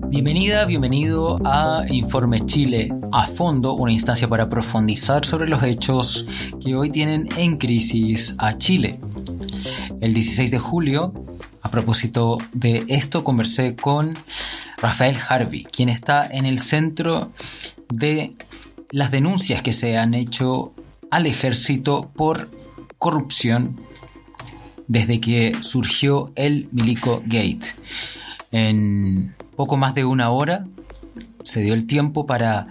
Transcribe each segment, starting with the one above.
Bienvenida, bienvenido a Informe Chile a fondo, una instancia para profundizar sobre los hechos que hoy tienen en crisis a Chile. El 16 de julio, a propósito de esto, conversé con Rafael Harvey, quien está en el centro de las denuncias que se han hecho al ejército por corrupción desde que surgió el Milico Gate. En poco más de una hora se dio el tiempo para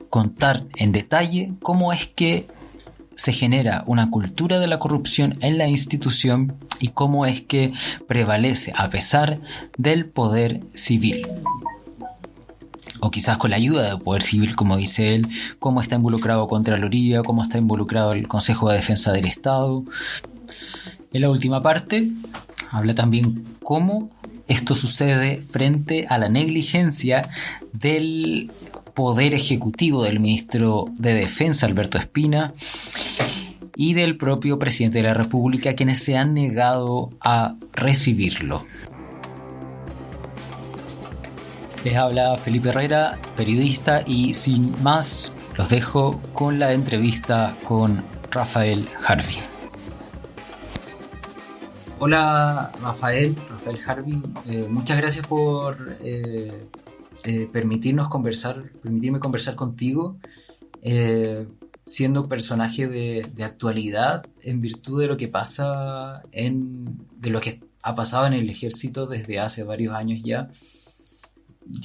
contar en detalle cómo es que se genera una cultura de la corrupción en la institución y cómo es que prevalece a pesar del poder civil. O quizás con la ayuda del poder civil, como dice él, cómo está involucrado Contraloría, cómo está involucrado el Consejo de Defensa del Estado. En la última parte habla también cómo esto sucede frente a la negligencia del Poder Ejecutivo del ministro de Defensa, Alberto Espina, y del propio presidente de la República, quienes se han negado a recibirlo. Les habla Felipe Herrera, periodista, y sin más los dejo con la entrevista con Rafael Harvey. Hola Rafael Harvey, muchas gracias por permitirme conversar contigo, siendo personaje de actualidad en virtud de lo que pasa de lo que ha pasado en el ejército desde hace varios años ya.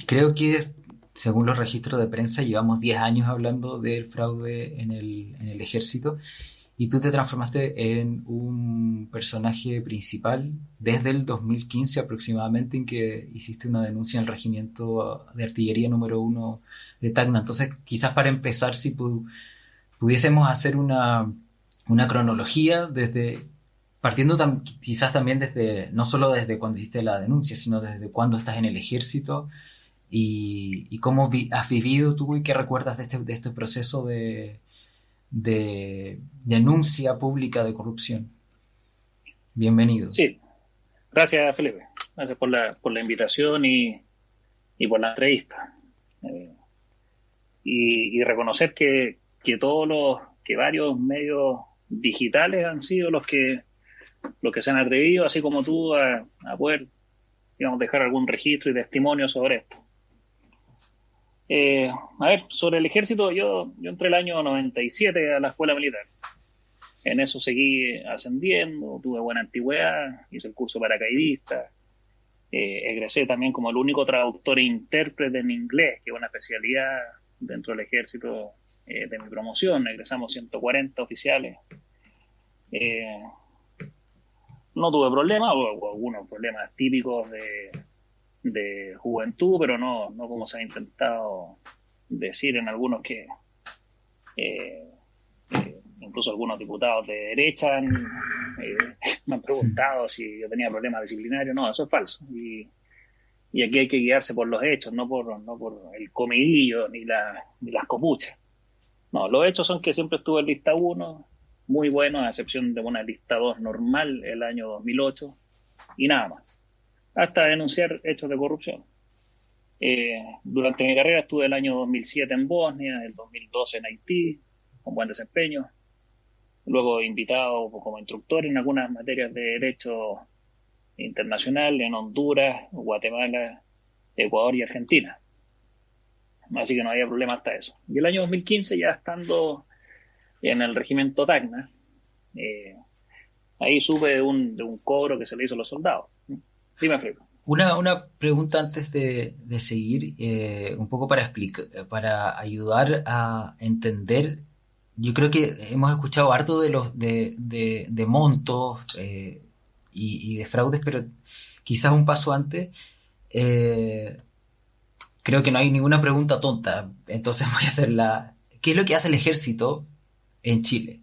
Creo que según los registros de prensa llevamos 10 años hablando del fraude en el ejército. Y tú te transformaste en un personaje principal desde el 2015 aproximadamente, en que hiciste una denuncia en el Regimiento de Artillería número 1 de Tacna. Entonces, quizás para empezar, si pudiésemos hacer una cronología partiendo quizás también desde, no solo desde cuando hiciste la denuncia, sino desde cuándo estás en el ejército y cómo has vivido tú y qué recuerdas de este proceso de denuncia pública de corrupción. Bienvenido. Sí, gracias Felipe, gracias por la invitación y por la entrevista, y reconocer que varios medios digitales han sido los que se han atrevido, así como tú, a poder, digamos, dejar algún registro y testimonio sobre esto. Sobre el ejército, yo entré el año 97 a la escuela militar. En eso seguí ascendiendo, tuve buena antigüedad, hice el curso paracaidista, egresé también como el único traductor e intérprete en inglés, que es una especialidad dentro del ejército de mi promoción. Egresamos 140 oficiales. No tuve problemas, o algunos problemas típicos de juventud, pero no como se ha intentado decir en algunos que incluso algunos diputados de derecha me han preguntado si yo tenía problemas disciplinarios. No, eso es falso, y aquí hay que guiarse por los hechos, no por el comidillo ni las copuchas. No, los hechos son que siempre estuve en lista 1, muy bueno, a excepción de una lista 2 normal el año 2008, y nada más, hasta denunciar hechos de corrupción. Durante mi carrera estuve el año 2007 en Bosnia, el 2012 en Haití, con buen desempeño. Luego invitado como instructor en algunas materias de derecho internacional en Honduras, Guatemala, Ecuador y Argentina. Así que no había problema hasta eso. Y el año 2015, ya estando en el regimiento Tacna, ahí supe de un cobro que se le hizo a los soldados. Dime, Felipe. Una pregunta antes de seguir, un poco para ayudar a entender. Yo creo que hemos escuchado harto de montos y de fraudes, pero quizás un paso antes. Creo que no hay ninguna pregunta tonta, entonces voy a hacerla. ¿Qué es lo que hace el ejército en Chile?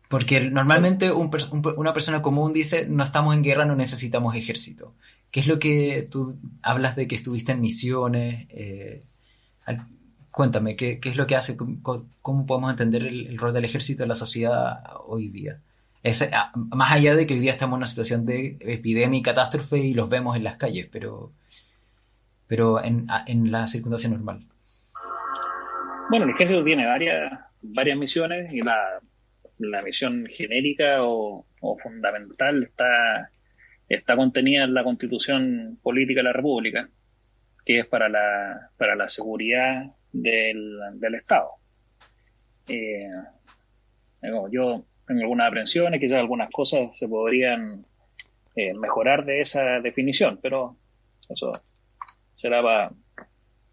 Porque normalmente una persona común dice, no estamos en guerra, no necesitamos ejército. ¿Qué es lo que tú hablas de que estuviste en misiones? Cuéntame, ¿qué es lo que hace? ¿Cómo podemos entender el rol del ejército en la sociedad hoy día? Más allá de que hoy día estamos en una situación de epidemia y catástrofe y los vemos en las calles, pero pero en la circunstancia normal. Bueno, el ejército tiene varias misiones y la misión genérica o fundamental está contenida en la Constitución Política de la República, que es para la seguridad del Estado. Yo tengo algunas aprensiones, quizás algunas cosas se podrían mejorar de esa definición, pero eso será para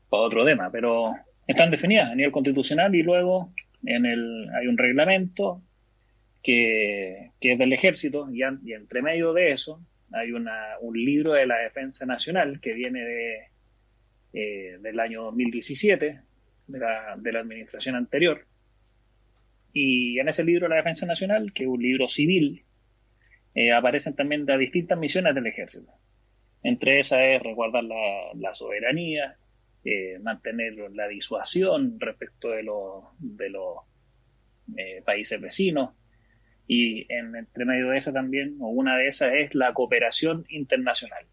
otro tema. Pero están definidas a nivel constitucional y luego hay un reglamento que es del ejército y entre medio de eso hay un libro de la Defensa Nacional que viene del año 2017, de la administración anterior. Y en ese libro de la Defensa Nacional, que es un libro civil, aparecen también las distintas misiones del ejército. Entre esas es resguardar la soberanía, mantener la disuasión respecto de los países vecinos. Y entre medio de esa también, o una de esas, es la cooperación internacional.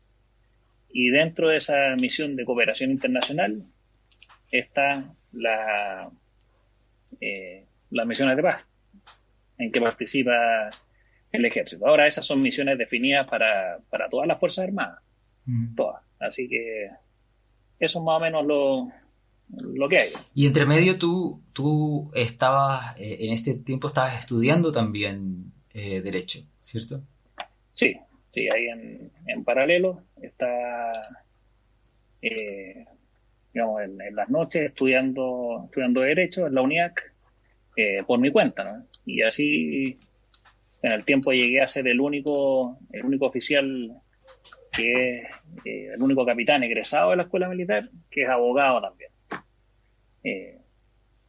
Y dentro de esa misión de cooperación internacional está las misiones de paz, en que participa el ejército. Ahora esas son misiones definidas para todas las Fuerzas Armadas, todas. Así que eso es más o menos lo que hay. Y entre medio tú estabas, en este tiempo estabas estudiando también Derecho, ¿cierto? Sí, ahí en paralelo está, digamos, en las noches estudiando Derecho en la UNIAC por mi cuenta, ¿no? Y así en el tiempo llegué a ser el único oficial que es el único capitán egresado de la escuela militar que es abogado también.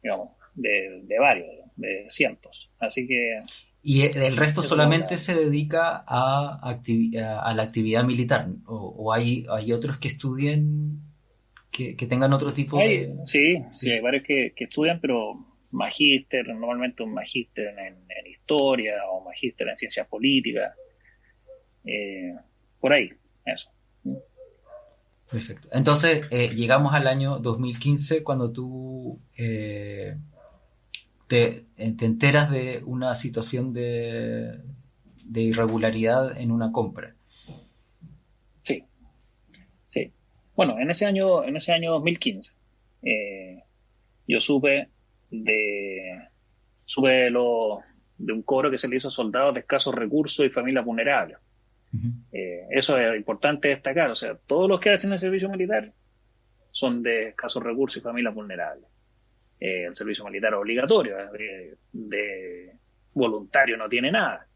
Digamos, de varios, de cientos. Así que... ¿Y el resto solamente se dedica a la actividad militar? ¿O hay otros que estudien, que tengan otro tipo de...? Sí, hay varios que estudian, pero magíster, normalmente un magíster en historia o magíster en ciencias políticas. Por ahí, eso. Perfecto. Entonces, llegamos al año 2015 cuando tú te enteras de una situación de irregularidad en una compra. Sí. Bueno, en ese año 2015 yo supe de un cobro que se le hizo a soldados de escasos recursos y familias vulnerables. Eso es importante destacar, o sea, todos los que hacen el servicio militar son de escasos recursos y familias vulnerables. El servicio militar obligatorio, de voluntario no tiene nada.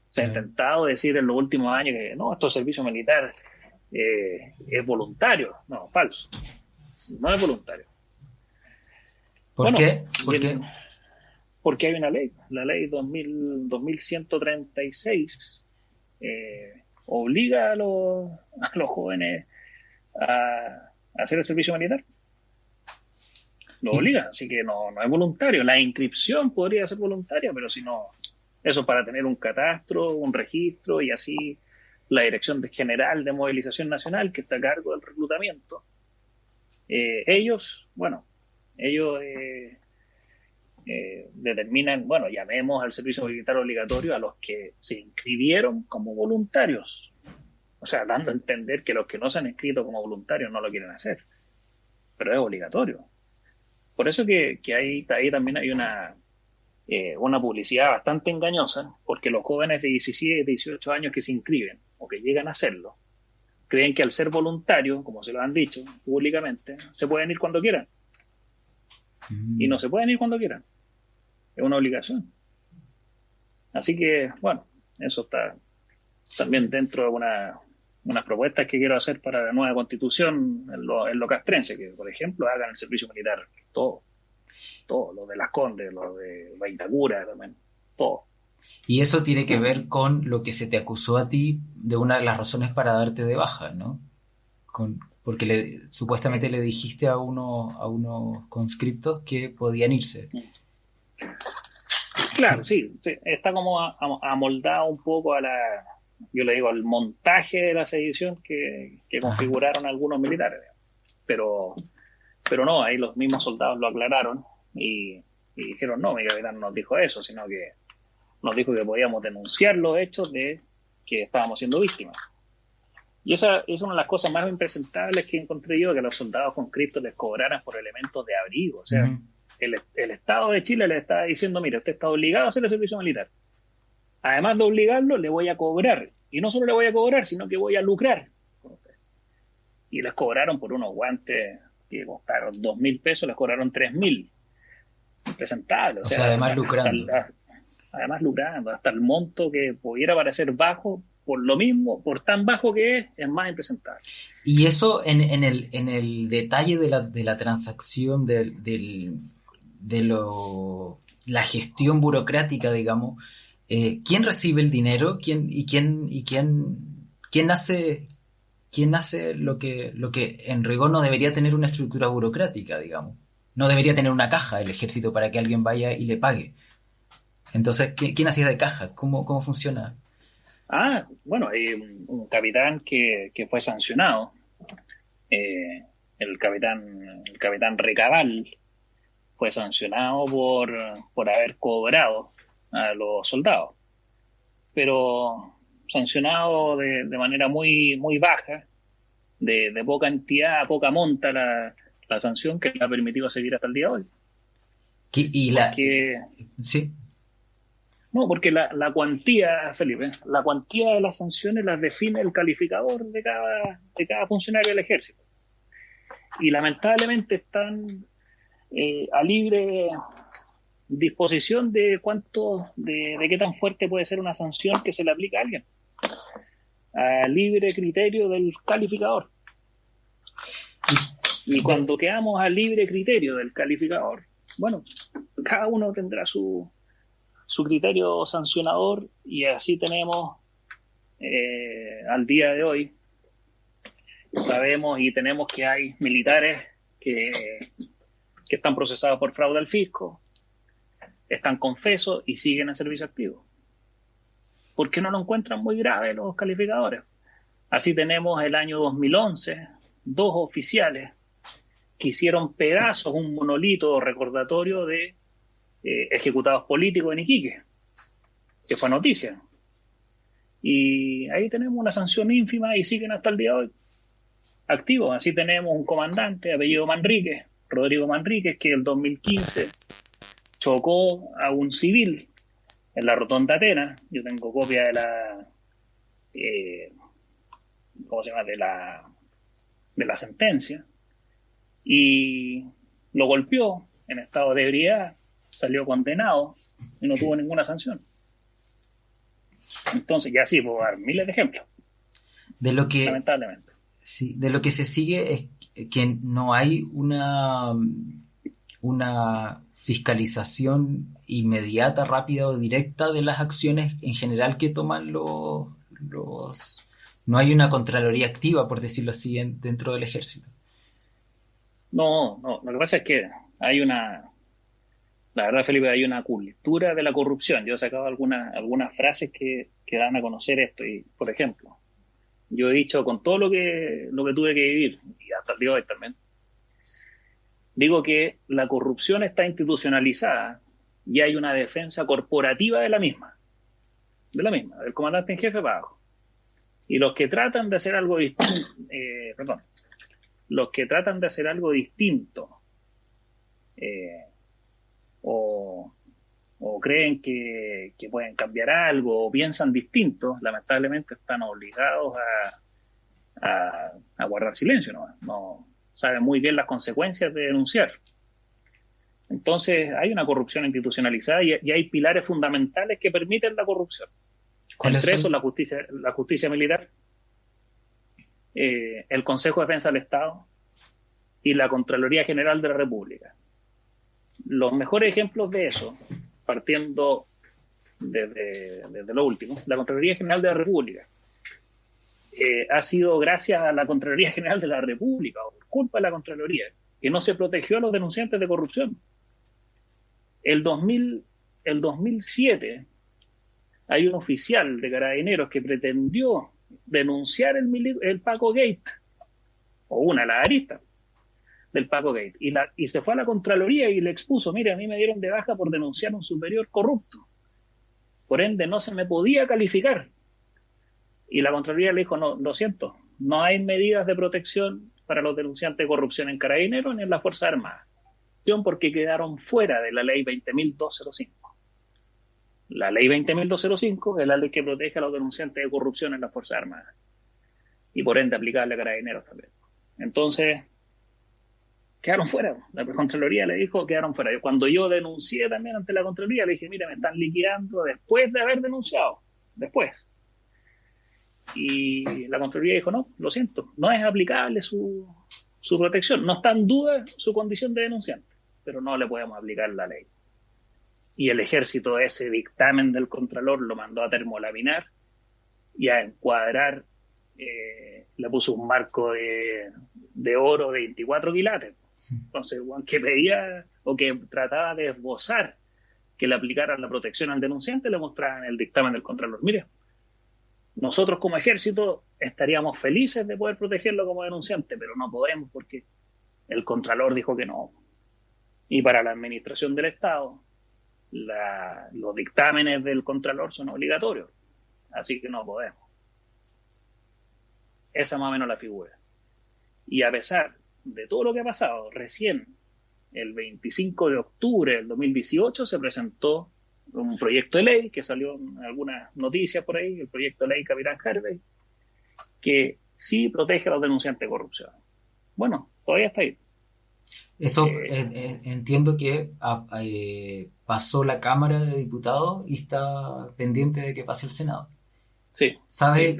Se ha intentado decir en los últimos años que no, esto es servicio militar es voluntario. No, falso. No es voluntario. ¿Por qué? Porque hay una ley, la ley 2136, obliga a los jóvenes a hacer el servicio militar. Lo obliga, así que no es voluntario. La inscripción podría ser voluntaria, pero si no, eso para tener un catastro, un registro y así la Dirección General de Movilización Nacional, que está a cargo del reclutamiento. Ellos determinan, bueno, llamemos al servicio militar obligatorio a los que se inscribieron como voluntarios. O sea, dando a entender que los que no se han inscrito como voluntarios no lo quieren hacer. Pero es obligatorio. Por eso que ahí también hay una publicidad bastante engañosa, porque los jóvenes de 17, 18 años que se inscriben o que llegan a hacerlo, creen que al ser voluntario, como se lo han dicho públicamente, se pueden ir cuando quieran. Y no se pueden ir cuando quieran. Es una obligación. Así que, bueno, eso está también dentro de unas propuestas que quiero hacer para la nueva constitución en lo castrense, que por ejemplo hagan el servicio militar todo, lo de Las Condes, lo de Vitacura también, todo. Y eso tiene que ver con lo que se te acusó a ti de una de las razones para darte de baja, ¿no? Porque supuestamente le dijiste a unos conscriptos que podían irse. Claro, sí está como amoldado un poco yo le digo, al montaje de la sedición que configuraron algunos militares. pero no, ahí los mismos soldados lo aclararon y dijeron, no, mi capitán no nos dijo eso, sino que nos dijo que podíamos denunciar los hechos de que estábamos siendo víctimas. Y esa es una de las cosas más impresentables que encontré yo, que a los soldados conscriptos les cobraran por elementos de abrigo. O sea, el Estado de Chile les está diciendo, mira, usted está obligado a hacer el servicio militar. Además de obligarlo, le voy a cobrar. Y no solo le voy a cobrar, sino que voy a lucrar con usted. Y les cobraron por unos guantes que costaron 2.000 pesos, les cobraron 3.000. Impresentable. O sea, además lucrando. Además lucrando, hasta el monto que pudiera parecer bajo, por lo mismo, por tan bajo que es más impresentable. Y eso en el detalle de la transacción, la gestión burocrática, digamos, ¿quién recibe el dinero? ¿Quién hace lo que en rigor no debería tener una estructura burocrática, digamos? No debería tener una caja el ejército para que alguien vaya y le pague. Entonces, ¿quién hacía de caja? ¿Cómo funciona? Bueno, hay un capitán que fue sancionado, el capitán Recabal fue sancionado por haber cobrado a los soldados, pero sancionado de manera muy, muy baja, de poca entidad, poca monta la sanción que le ha permitido seguir hasta el día de hoy. Sí. No, porque la cuantía, Felipe, la cuantía de las sanciones las define el calificador de cada funcionario del ejército. Y lamentablemente están a libre disposición de qué tan fuerte puede ser una sanción que se le aplica a alguien. A libre criterio del calificador. Y cuando quedamos a libre criterio del calificador, bueno, cada uno tendrá su criterio sancionador y así tenemos al día de hoy, sabemos y tenemos que hay militares que están procesados por fraude al fisco, están confesos y siguen en servicio activo. ¿Por qué no lo encuentran muy grave los calificadores? Así tenemos el año 2011, 2 oficiales que hicieron pedazos un monolito recordatorio de ejecutados políticos en Iquique, que fue noticia. Y ahí tenemos una sanción ínfima y siguen hasta el día de hoy activos. Así tenemos un comandante, apellido Manríquez, Rodrigo Manríquez, que en el 2015 chocó a un civil en la Rotonda Atenas. Yo tengo copia de la sentencia, y lo golpeó en estado de ebriedad, salió condenado y no tuvo ninguna sanción. Entonces, ya sí, puedo dar miles de ejemplos. Lamentablemente. Sí, de lo que se sigue es que no hay una fiscalización inmediata, rápida o directa de las acciones en general que toman los... No hay una contraloría activa, por decirlo así, dentro del ejército. No, lo que pasa es que la verdad, Felipe, hay una cultura de la corrupción. Yo he sacado algunas frases que dan a conocer esto. Y, por ejemplo, yo he dicho con todo lo que tuve que vivir, y hasta el día de hoy también, digo que la corrupción está institucionalizada y hay una defensa corporativa de la misma, del comandante en jefe para abajo. Y los que tratan de hacer algo distinto, o creen que pueden cambiar algo o piensan distinto, lamentablemente están obligados a guardar silencio, no saben muy bien las consecuencias de denunciar. Entonces hay una corrupción institucionalizada y hay pilares fundamentales que permiten la corrupción. Entre esos la justicia militar, el Consejo de Defensa del Estado y la Contraloría General de la República. Los mejores ejemplos de eso, partiendo desde lo último, la Contraloría General de la República ha sido gracias a la Contraloría General de la República, o por culpa de la Contraloría, que no se protegió a los denunciantes de corrupción. El 2007 hay un oficial de Carabineros que pretendió denunciar el Paco Gate, o una de las aristas, del Paco Gate. Y se fue a la Contraloría y le expuso, mire, a mí me dieron de baja por denunciar a un superior corrupto. Por ende, no se me podía calificar. Y la Contraloría le dijo, no, lo siento, no hay medidas de protección para los denunciantes de corrupción en Carabineros ni en las Fuerzas Armadas, porque quedaron fuera de la ley 20.205. La ley 20.205 es la ley que protege a los denunciantes de corrupción en las Fuerzas Armadas y por ende aplicable a Carabineros también. Entonces, quedaron fuera. La Contraloría le dijo, quedaron fuera. Cuando yo denuncié también ante la Contraloría, le dije, mira, me están liquidando después de haber denunciado. Después. Y la Contraloría dijo, no, lo siento, no es aplicable su protección. No está en duda su condición de denunciante, pero no le podemos aplicar la ley. Y el Ejército, ese dictamen del Contralor, lo mandó a termolaminar y a encuadrar, le puso un marco de oro de 24 quilates. Entonces, que pedía o que trataba de esbozar que le aplicaran la protección al denunciante, le mostraban el dictamen del Contralor. Mire, nosotros como Ejército estaríamos felices de poder protegerlo como denunciante, pero no podemos porque el Contralor dijo que no. Y para la administración del Estado, los dictámenes del Contralor son obligatorios, así que no podemos. Esa es más o menos la figura. Y a pesar de todo lo que ha pasado, recién el 25 de octubre del 2018 se presentó un proyecto de ley que salió en algunas noticias por ahí, el proyecto de ley Capitán Harvey, que sí protege a los denunciantes de corrupción. Bueno, todavía está ahí. Eso entiendo que pasó la Cámara de Diputados y está pendiente de que pase el Senado. Sí. ¿Sabe?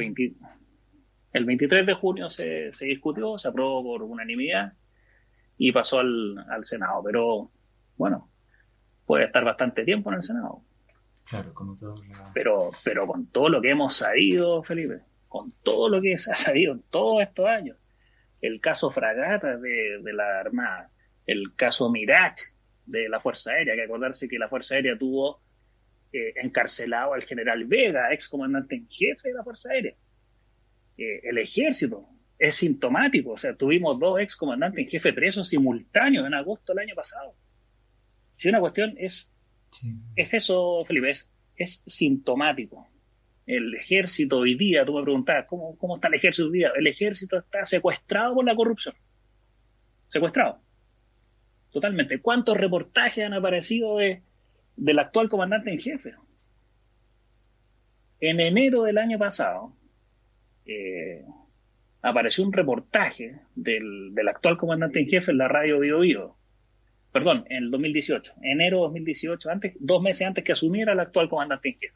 El 23 de junio se discutió, se aprobó por unanimidad y pasó al Senado. Pero, bueno, puede estar bastante tiempo en el Senado. Claro, como todo. Pero con todo lo que hemos sabido, Felipe, con todo lo que se ha sabido en todos estos años, el caso Fragata de la Armada, el caso Mirage de la Fuerza Aérea, hay que acordarse que la Fuerza Aérea tuvo encarcelado al general Vega, ex comandante en jefe de la Fuerza Aérea. El Ejército es sintomático, o sea, tuvimos 2 ex comandantes en jefe presos simultáneos en agosto del año pasado. Si una cuestión es eso, Felipe, es sintomático. El Ejército hoy día, tú me preguntabas, ¿cómo está el Ejército hoy día? El Ejército está secuestrado por la corrupción. Secuestrado. Totalmente. ¿Cuántos reportajes han aparecido del actual comandante en jefe? En enero del año pasado apareció un reportaje del actual comandante en jefe en la radio Bio Bio. Perdón, en el 2018, enero de 2018, 2 meses antes que asumiera el actual comandante en jefe.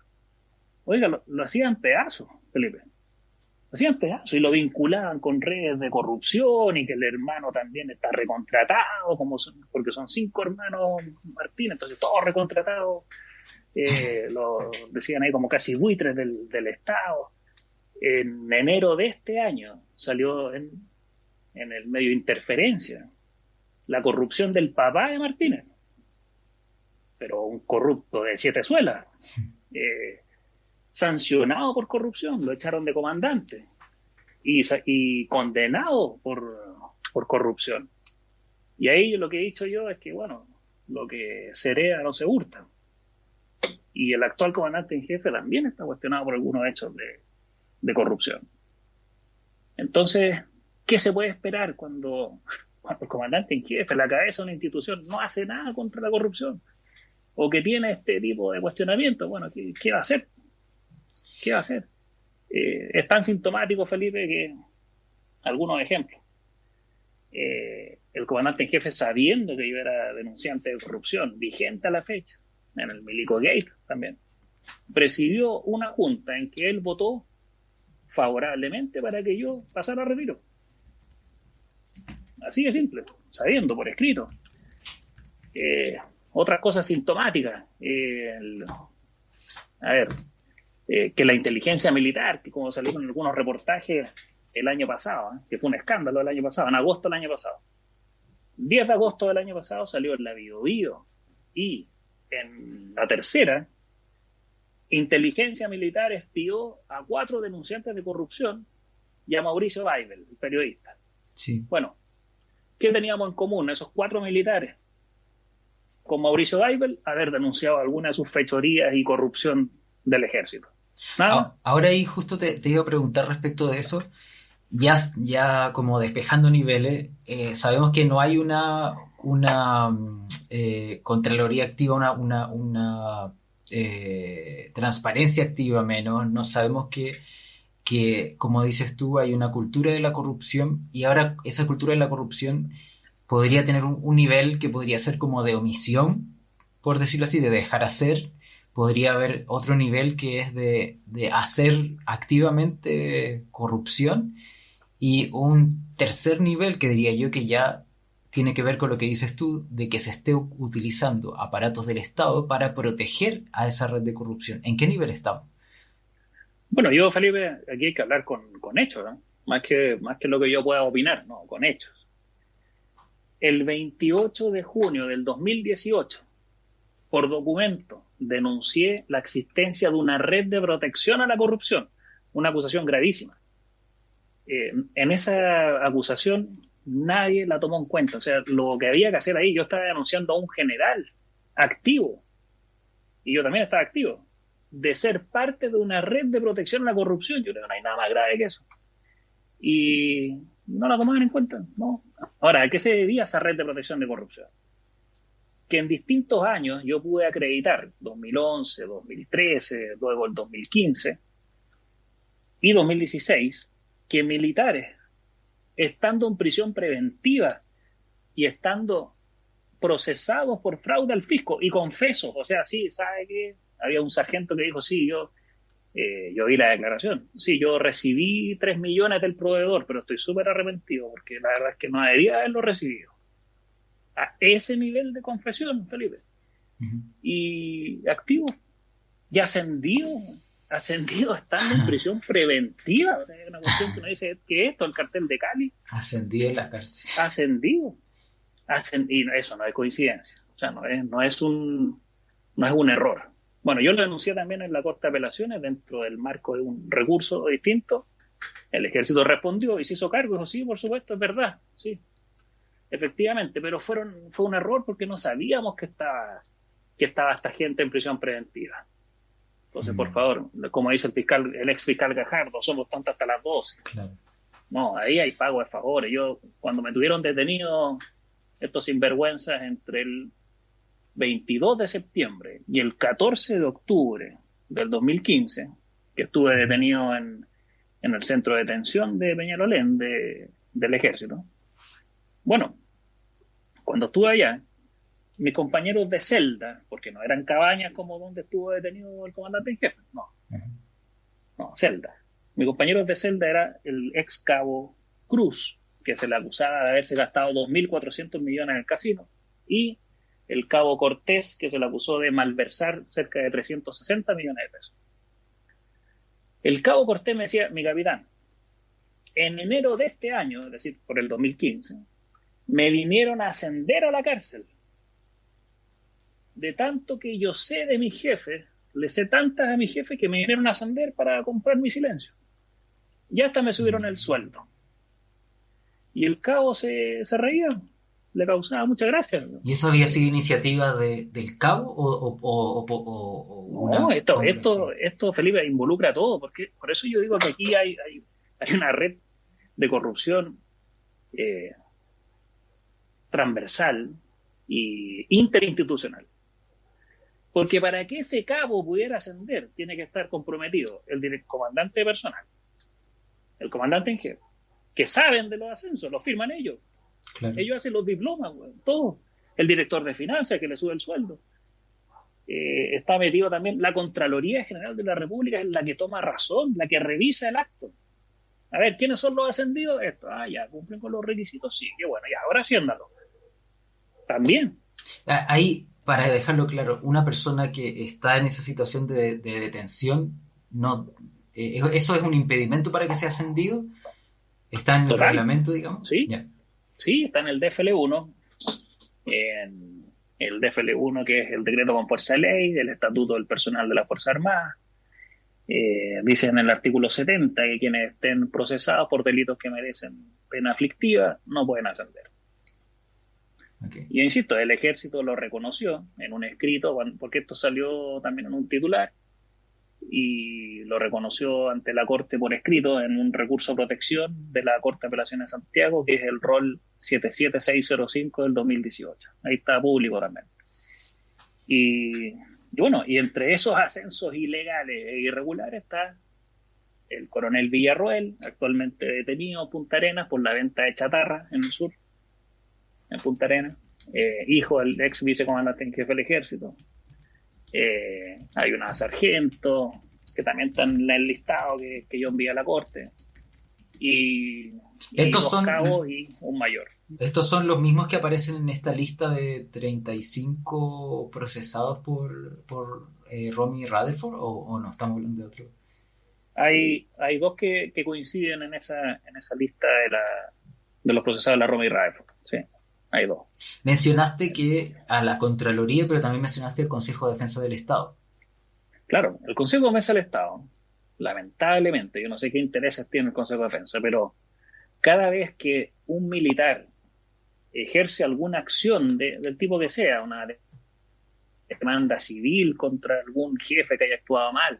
Oiga, lo hacían pedazos, Felipe. Lo hacían pedazos y lo vinculaban con redes de corrupción y que el hermano también está recontratado, porque son 5 hermanos Martín, entonces todos recontratados. Lo decían ahí como casi buitres del Estado. En enero de este año salió en el medio Interferencia la corrupción del papá de Martínez, pero un corrupto de 7 suelas, sancionado por corrupción, lo echaron de comandante y condenado por corrupción. Y ahí lo que he dicho yo es que, bueno, lo que se hereda no se hurta. Y el actual comandante en jefe también está cuestionado por algunos hechos de corrupción. Entonces, ¿qué se puede esperar cuando el comandante en jefe, la cabeza de una institución, no hace nada contra la corrupción? O que tiene este tipo de cuestionamiento. Bueno, ¿qué va a hacer? ¿Qué va a hacer? Es tan sintomático, Felipe, que algunos ejemplos. El comandante en jefe, sabiendo que yo era denunciante de corrupción, vigente a la fecha, en el Milico Gate también, presidió una junta en que él votó favorablemente para que yo pasara a retiro. Así de simple, sabiendo por escrito. Otras cosas sintomáticas. Que la inteligencia militar, que como salieron en algunos reportajes el año pasado, que fue un escándalo el año pasado, en agosto del año pasado. 10 de agosto del año pasado salió en la Bio Bio y en La Tercera, inteligencia militar espió a 4 denunciantes de corrupción y a Mauricio Weibel, el periodista. Sí. Bueno, ¿Qué teníamos en común esos 4 militares? Con Mauricio Weibel, haber denunciado alguna de sus fechorías y corrupción del ejército. Nada. Ahora ahí justo te iba a preguntar respecto de eso. Ya como despejando niveles, sabemos que no hay una Contraloría activa, una transparencia activa menos. No sabemos que, como dices tú, hay una cultura de la corrupción y ahora esa cultura de la corrupción podría tener un nivel que podría ser como de omisión, por decirlo así, de dejar hacer. Podría haber otro nivel que es de hacer activamente corrupción y un tercer nivel que diría yo que ya tiene que ver con lo que dices tú, de que se esté utilizando aparatos del Estado para proteger a esa red de corrupción. ¿En qué nivel estamos? Bueno, yo, Felipe, aquí hay que hablar con hechos, ¿no? Más que lo que yo pueda opinar, no, con hechos. El 28 de junio del 2018, por documento, denuncié la existencia de una red de protección a la corrupción, una acusación gravísima. En esa acusación nadie la tomó en cuenta. O sea, lo que había que hacer ahí, yo estaba denunciando a un general activo, y yo también estaba activo, de ser parte de una red de protección a la corrupción. Yo creo que no hay nada más grave que eso. Y no la tomaban en cuenta, ¿no? Ahora, ¿a qué se debía esa red de protección de corrupción? Que en distintos años yo pude acreditar, 2011, 2013, luego el 2015 y 2016, que militares, estando en prisión preventiva y estando procesados por fraude al fisco y confesos, o sea, sí, ¿sabe qué? Había un sargento que dijo, sí, yo vi la declaración, sí, yo recibí 3 millones del proveedor, pero estoy súper arrepentido porque la verdad es que no debería haberlo recibido. A ese nivel de confesión, Felipe. Uh-huh. Y activo, y ascendido estando en prisión preventiva. O sea, es una cuestión que uno dice, ¿qué es esto? El cartel de Cali. Ascendido en la cárcel. Ascendido. Y eso no es coincidencia. O sea, no es un error. Bueno, yo lo denuncié también en la Corte de Apelaciones dentro del marco de un recurso distinto. El ejército respondió y se hizo cargo. Dijo, sí, por supuesto, es verdad. Sí, efectivamente, pero fue un error porque no sabíamos que estaba esta gente en prisión preventiva. Entonces, por favor, como dice el ex fiscal Gajardo, somos tontos hasta las 12. Claro. No, ahí hay pago de favores. Yo, cuando me tuvieron detenido estos sinvergüenzas entre el 22 de septiembre y el 14 de octubre del 2015, que estuve detenido en el centro de detención de Peñalolén del ejército. Bueno, cuando estuve allá, mis compañeros de celda, porque no eran cabañas como donde estuvo detenido el comandante en jefe, no, celda. Mis compañeros de celda era el ex cabo Cruz, que se le acusaba de haberse gastado 2.400 millones en el casino, y el cabo Cortés, que se le acusó de malversar cerca de 360 millones de pesos. El cabo Cortés me decía, mi capitán, en enero de este año, es decir, por el 2015, me vinieron a ascender a la cárcel. De tanto que yo sé de mi jefe, le sé tantas a mi jefe que me vinieron a ascender para comprar mi silencio. Y hasta me subieron el sueldo. Y el cabo se reía, le causaba mucha gracia. ¿Y eso había sido iniciativa del cabo No, esto, Felipe, involucra a todo, porque por eso yo digo que aquí hay una red de corrupción transversal e interinstitucional. Porque para que ese cabo pudiera ascender, tiene que estar comprometido el comandante personal, el comandante en jefe, que saben de los ascensos, los firman ellos. Claro. Ellos hacen los diplomas, todo. El director de finanzas que le sube el sueldo. Está metido también la Contraloría General de la República, es la que toma razón, la que revisa el acto. A ver, ¿quiénes son los ascendidos? Esto, ya, cumplen con los requisitos, sí, qué bueno, ya, ahora haciéndalo. También. Ahí, para dejarlo claro, una persona que está en esa situación de detención, no, ¿eso es un impedimento para que sea ascendido? ¿Está en el reglamento, digamos? Sí, yeah. Sí, está en el DFL1, en el DFL1, que es el decreto con fuerza de ley, el estatuto del personal de la Fuerza Armada. Dice en el artículo 70 que quienes estén procesados por delitos que merecen pena aflictiva no pueden ascender. Okay. Y insisto, el ejército lo reconoció en un escrito, porque esto salió también en un titular, y lo reconoció ante la Corte por escrito en un recurso de protección de la Corte de Apelaciones de Santiago, que es el rol 77605 del 2018. Ahí está público también. Y bueno, y entre esos ascensos ilegales e irregulares está el coronel Villarroel, actualmente detenido en Punta Arenas por la venta de chatarra en el sur, en Punta Arenas, hijo del ex vicecomandante en jefe del ejército. Hay una sargento que también está en el listado que yo envié a la corte, y Estos dos cabos y un mayor. ¿Estos son los mismos que aparecen en esta lista de 35 procesados por Romy Rutherford o no? ¿Estamos hablando de otro? Hay dos que coinciden en esa lista de los procesados de la Romy Rutherford. Sí, hay dos. Mencionaste que a la Contraloría, pero también mencionaste el Consejo de Defensa del Estado. Claro, el Consejo de Defensa del Estado, lamentablemente, yo no sé qué intereses tiene el Consejo de Defensa, pero cada vez que un militar ejerce alguna acción del tipo que sea, una demanda civil contra algún jefe que haya actuado mal,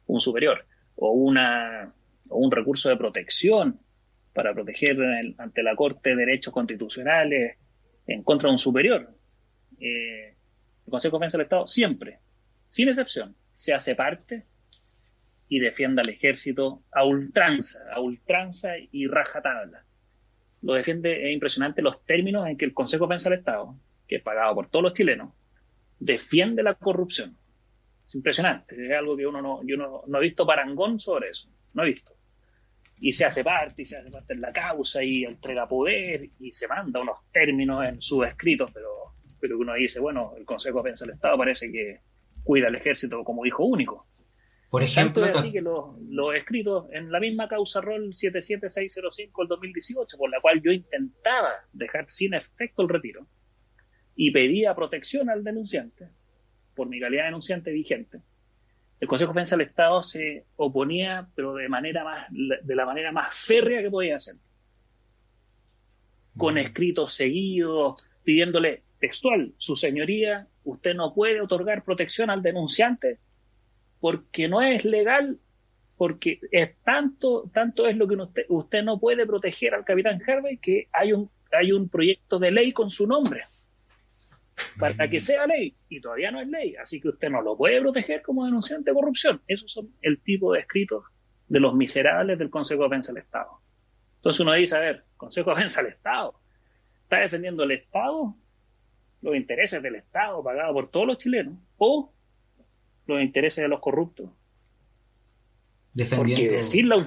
un superior, o un recurso de protección para proteger ante la Corte de Derechos Constitucionales en contra de un superior, el Consejo de Defensa del Estado siempre, sin excepción, se hace parte y defiende al ejército a ultranza y rajatabla. Lo defiende. Es impresionante los términos en que el Consejo de Defensa del Estado, que es pagado por todos los chilenos, defiende la corrupción. Es impresionante, es algo que yo no he visto parangón sobre eso, no he visto. Y se hace parte en la causa y entrega poder y se manda unos términos en sus escritos, pero que uno dice, bueno, el Consejo de Defensa del Estado parece que cuida al ejército como hijo único. Por ejemplo, tanto es así que los escritos en la misma causa rol 77605 del 2018, por la cual yo intentaba dejar sin efecto el retiro y pedía protección al denunciante por mi calidad de denunciante vigente, el Consejo de Defensa del Estado se oponía, pero de la manera más férrea que podía hacer, con escritos seguidos, pidiéndole textual: su señoría, usted no puede otorgar protección al denunciante porque no es legal, porque es tanto es lo que usted no puede proteger al capitán Harvey, que hay un proyecto de ley con su nombre para que sea ley, y todavía no es ley, así que usted no lo puede proteger como denunciante de corrupción. Esos son el tipo de escritos de los miserables del Consejo de Defensa del Estado. Entonces uno dice, a ver, Consejo de Defensa del Estado, ¿está defendiendo el Estado, los intereses del Estado pagado por todos los chilenos, o los intereses de los corruptos? Defendiendo, porque decirle a un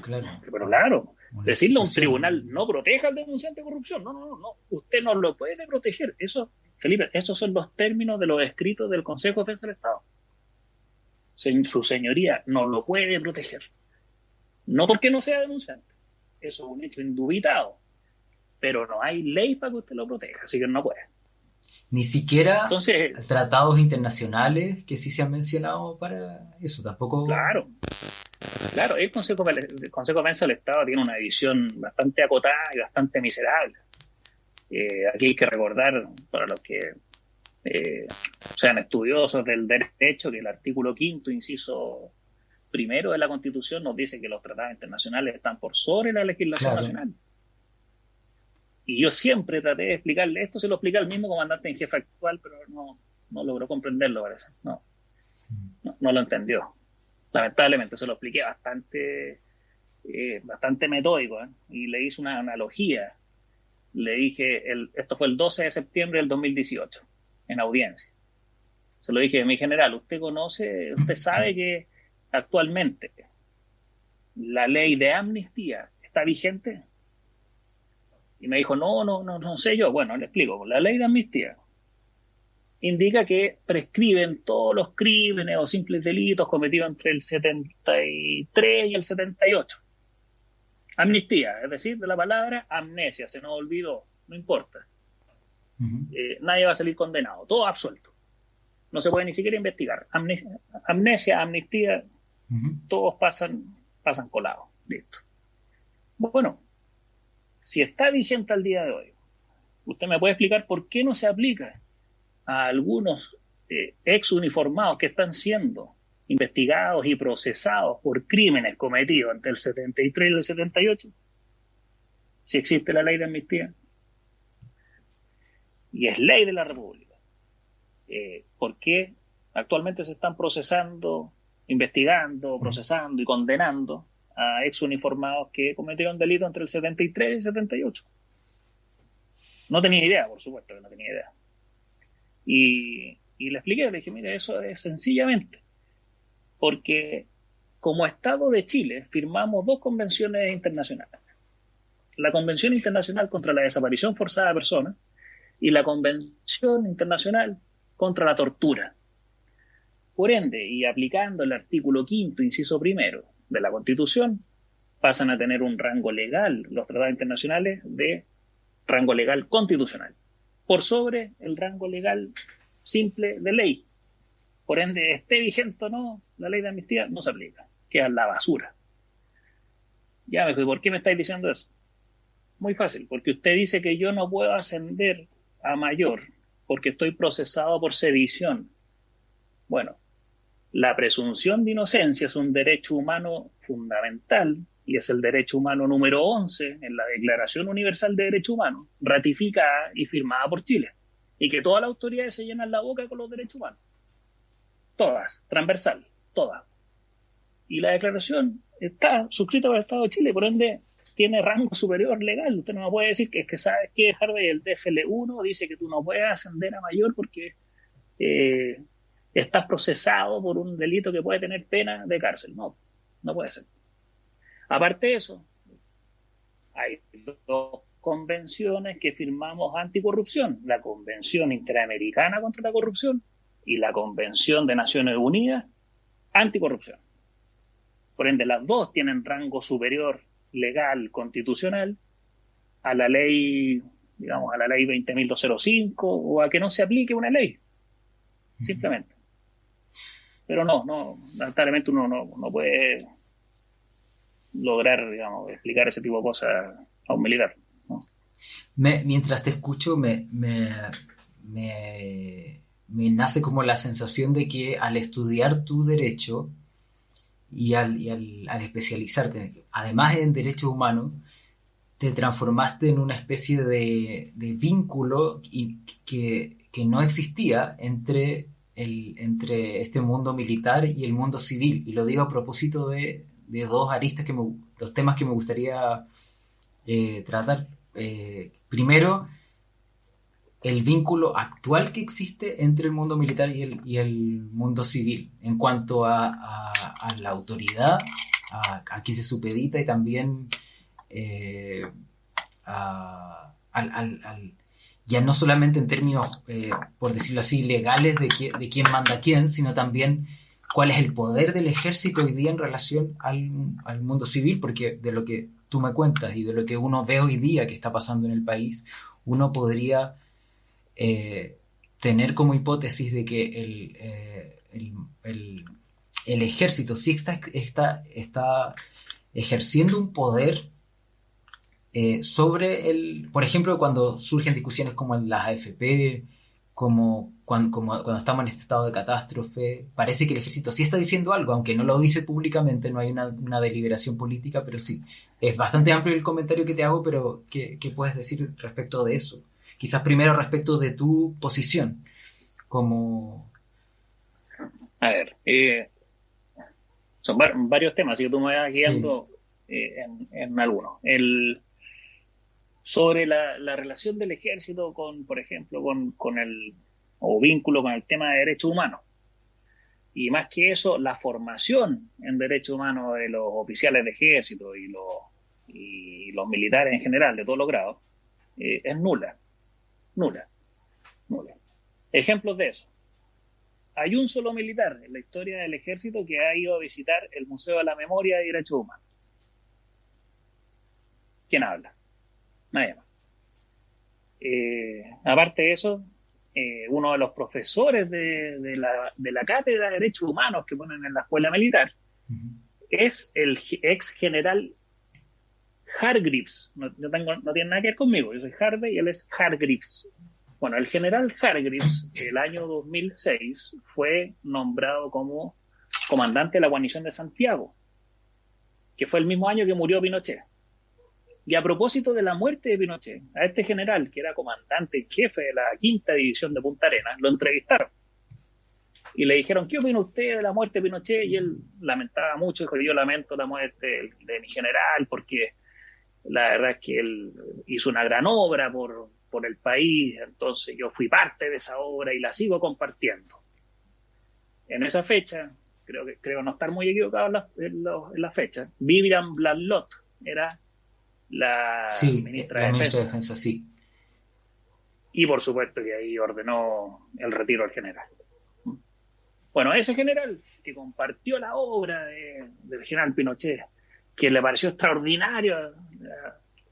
situación. tribunal, no proteja al denunciante de corrupción, no, usted no lo puede proteger. Eso, Felipe, esos son los términos de los escritos del Consejo de Defensa del Estado. Su señoría no lo puede proteger, no porque no sea denunciante, eso es un hecho indubitado, pero no hay ley para que usted lo proteja, así que no puede. Ni siquiera Entonces, tratados internacionales que sí se han mencionado para eso, tampoco. Claro, el Consejo de Defensa del Estado tiene una visión bastante acotada y bastante miserable. Aquí hay que recordar, para los que sean estudiosos del derecho, que el artículo 5º, inciso primero de la Constitución nos dice que los tratados internacionales están por sobre la legislación nacional. Y yo siempre traté de explicarle esto, se lo explica el mismo comandante en jefe actual, pero no logró comprenderlo, parece. No lo entendió. Lamentablemente se lo expliqué bastante metódico, y le hice una analogía. Le dije, esto fue el 12 de septiembre del 2018, en audiencia. Se lo dije: mi general, usted sabe que actualmente la ley de amnistía está vigente. Y me dijo, no sé yo. Bueno, le explico. La ley de amnistía indica que prescriben todos los crímenes o simples delitos cometidos entre el 73 y el 78. Amnistía, es decir, de la palabra amnesia, se nos olvidó, no importa. Nadie va a salir condenado, todo absuelto. No se puede ni siquiera investigar. Amnesia, amnistía, todos pasan colados. Listo. Bueno, si está vigente al día de hoy ¿Usted me puede explicar por qué no se aplica a algunos ex uniformados que están siendo investigados y procesados por crímenes cometidos entre el 73 y el 78? Si existe la ley de amnistía. Y es ley de la República. ¿Por qué actualmente se están procesando, investigando, procesando y condenando a ex uniformados que cometieron delitos entre el 73 y el 78? No tenía idea, por supuesto que no tenía idea. Y le expliqué, le dije, mire, eso es sencillamente porque como Estado de Chile firmamos 2 convenciones internacionales. La Convención Internacional contra la Desaparición Forzada de Personas y la Convención Internacional contra la Tortura. Por ende, y aplicando el artículo 5º, inciso 1 de la Constitución, pasan a tener un rango legal, los tratados internacionales, de rango legal constitucional, por sobre el rango legal simple de ley. Por ende, esté vigente o no, la ley de amnistía no se aplica, queda en la basura. Ya me dijo, ¿y por qué me estáis diciendo eso? Muy fácil, porque usted dice que yo no puedo ascender a mayor porque estoy procesado por sedición. Bueno, la presunción de inocencia es un derecho humano fundamental y es el derecho humano número 11 en la Declaración Universal de Derechos Humanos, ratificada y firmada por Chile, y que todas las autoridades se llenan la boca con los derechos humanos. Todas, transversal, todas. Y la declaración está suscrita por el Estado de Chile, por ende tiene rango superior legal. Usted no me puede decir que es que sabes que Harvey, el DFL1 dice que tú no puedes ascender a mayor porque estás procesado por un delito que puede tener pena de cárcel. No, no puede ser. Aparte de eso, hay 2 convenciones que firmamos anticorrupción, la Convención Interamericana contra la Corrupción y la Convención de Naciones Unidas anticorrupción. Por ende, las 2 tienen rango superior legal constitucional a la ley, digamos, a la ley 20.205 o a que no se aplique una ley, simplemente. Pero no, lamentablemente uno no puede lograr, digamos, explicar ese tipo de cosas a un militar, ¿no? Mientras te escucho, me nace como la sensación de que al estudiar tu derecho y al especializarte, además en derechos humanos, te transformaste en una especie de vínculo que no existía entre este mundo militar y el mundo civil. Y lo digo a propósito de 2 aristas, 2 temas que me gustaría tratar. Primero, el vínculo actual que existe entre el mundo militar y el mundo civil en cuanto a la autoridad, a quien se supedita, y también ya no solamente en términos, por decirlo así, legales de quién manda a quién, sino también cuál es el poder del ejército hoy día en relación al mundo civil, porque de lo que tú me cuentas y de lo que uno ve hoy día que está pasando en el país, uno podría tener como hipótesis de que el ejército sí está ejerciendo un poder sobre por ejemplo, cuando surgen discusiones como en las AFP, como cuando estamos en este estado de catástrofe, parece que el ejército sí está diciendo algo, aunque no lo dice públicamente, no hay una deliberación política, pero sí. Es bastante amplio el comentario que te hago, pero ¿qué puedes decir respecto de eso? Quizás primero respecto de tu posición, como... A ver, son varios temas, así que tú me vas guiando en algunos. Sobre la relación del ejército con, por ejemplo, con o vínculo con el tema de derechos humanos. Y más que eso, la formación en derechos humanos de los oficiales de ejército y los militares en general, de todos los grados, es nula. Ejemplos de eso. Hay un solo militar en la historia del ejército que ha ido a visitar el Museo de la Memoria y Derechos Humanos. ¿Quién habla? Nadie más. Aparte de eso, uno de los profesores de la cátedra de Derechos Humanos que ponen en la escuela militar es el ex general Hargreaves. No tiene nada que ver conmigo. Yo soy Harvey y él es Hargreaves. Bueno, el general Hargreaves, el año 2006, fue nombrado como comandante de la guarnición de Santiago, que fue el mismo año que murió Pinochet. Y a propósito de la muerte de Pinochet, a este general, que era comandante en jefe de la 5ª División de Punta Arenas, lo entrevistaron. Y le dijeron, ¿qué opina usted de la muerte de Pinochet? Y él lamentaba mucho, dijo, yo lamento la muerte de mi general, porque la verdad es que él hizo una gran obra por el país, entonces yo fui parte de esa obra y la sigo compartiendo. En esa fecha, creo no estar muy equivocado en la fecha, Vivian Blanlot era la ministra de Defensa, sí. Y por supuesto que ahí ordenó el retiro del general. Bueno, ese general que compartió la obra del general Pinochet, que le pareció extraordinaria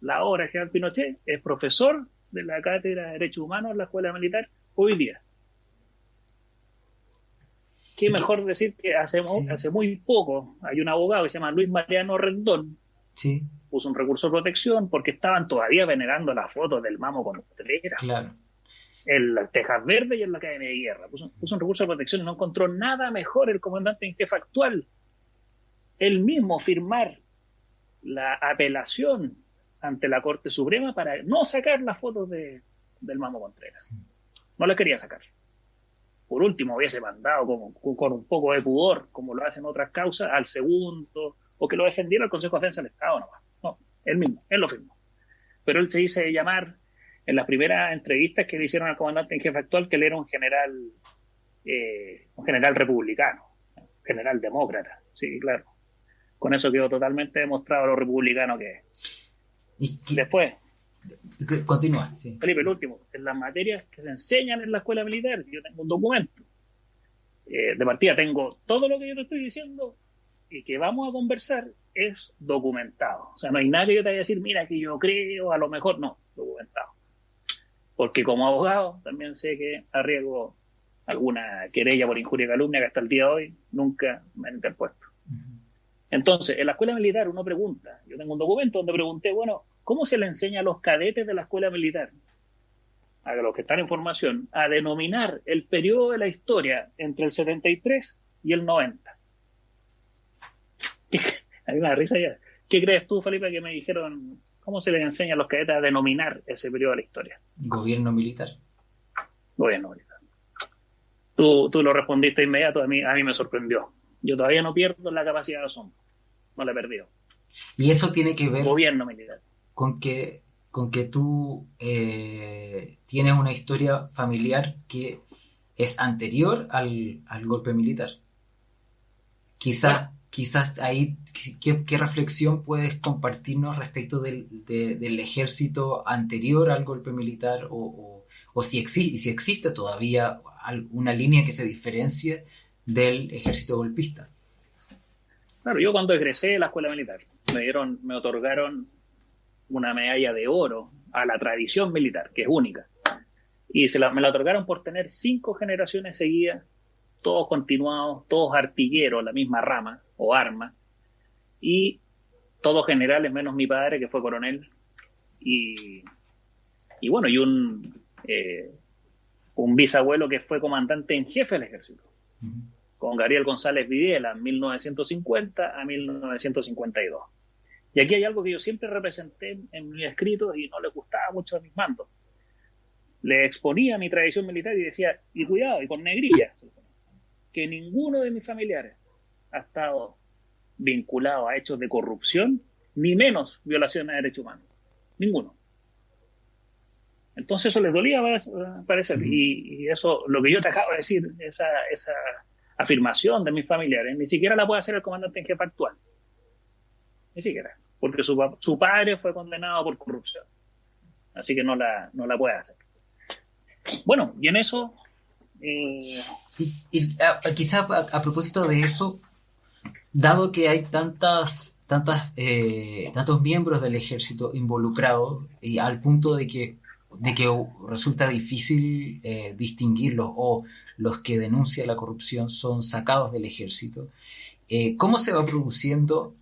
la obra del general Pinochet, es profesor de la Cátedra de Derechos Humanos en la Escuela Militar hoy día. Qué mejor decir que hace muy poco hay un abogado que se llama Luis Mariano Rendón, sí, puso un recurso de protección porque estaban todavía venerando las fotos del Mamo Contreras. Claro. En las Tejas Verdes y en la Academia de Guerra. Puso un recurso de protección y no encontró nada mejor el comandante en jefe actual. Él mismo firmar la apelación ante la Corte Suprema para no sacar las fotos del Mamo Contreras. No las quería sacar. Por último, hubiese mandado con un poco de pudor, como lo hacen otras causas, al segundo, o que lo defendiera el Consejo de Defensa del Estado nomás. No, él mismo, él lo firmó. Pero él se dice llamar, en las primeras entrevistas que le hicieron al comandante en jefe actual, que él era un general republicano, general demócrata. Sí, claro. Con eso quedó totalmente demostrado lo republicano que es. Después, continúa, sí. Felipe, el último, en las materias que se enseñan en la escuela militar, yo tengo un documento. De partida tengo todo lo que yo te estoy diciendo y que vamos a conversar es documentado. O sea, no hay nada que yo te vaya a decir, mira, que yo creo, a lo mejor, no, documentado. Porque como abogado también sé que arriesgo alguna querella por injuria y calumnia que hasta el día de hoy nunca me han interpuesto. Entonces, en la escuela militar uno pregunta, yo tengo un documento donde pregunté, bueno, ¿cómo se le enseña a los cadetes de la escuela militar, a los que están en formación, a denominar el periodo de la historia entre el 73 y el 90? A mí me da risa ya. ¿Qué crees tú, Felipe, que me dijeron? ¿Cómo se les enseña a los cadetes a denominar ese periodo de la historia? Gobierno militar. Gobierno militar. Tú lo respondiste inmediato, a mí me sorprendió. Yo todavía no pierdo la capacidad de asombro. No la he perdido. Y eso tiene que ver gobierno militar con que tú tienes una historia familiar que es anterior al golpe militar. Quizás ahí, ¿qué reflexión puedes compartirnos respecto del ejército anterior al golpe militar o si existe todavía una línea que se diferencie del ejército golpista? Claro, yo cuando egresé de la escuela militar me otorgaron una medalla de oro a la tradición militar, que es única, y me la otorgaron por tener 5 generaciones seguidas, todos continuados, todos artilleros, la misma rama o arma, y todos generales menos mi padre, que fue coronel, y bueno, y un bisabuelo que fue comandante en jefe del ejército, con Gabriel González Videla, 1950 a 1952. Y aquí hay algo que yo siempre representé en mis escritos y no le gustaba mucho a mis mandos. Le exponía mi tradición militar y decía, y cuidado, y con negrilla, que ninguno de mis familiares ha estado vinculado a hechos de corrupción, ni menos violaciones de derechos humanos. Ninguno. Entonces eso les dolía parecer. Y eso, lo que yo te acabo de decir, esa afirmación de mis familiares, ni siquiera la puede hacer el comandante en jefe actual. Ni siquiera. Porque su padre fue condenado por corrupción. Así que no la puede hacer. Bueno, y en eso... quizá a propósito de eso, dado que hay tantos miembros del ejército involucrados y al punto de que resulta difícil distinguirlos o los que denuncian la corrupción son sacados del ejército, ¿cómo se va produciendo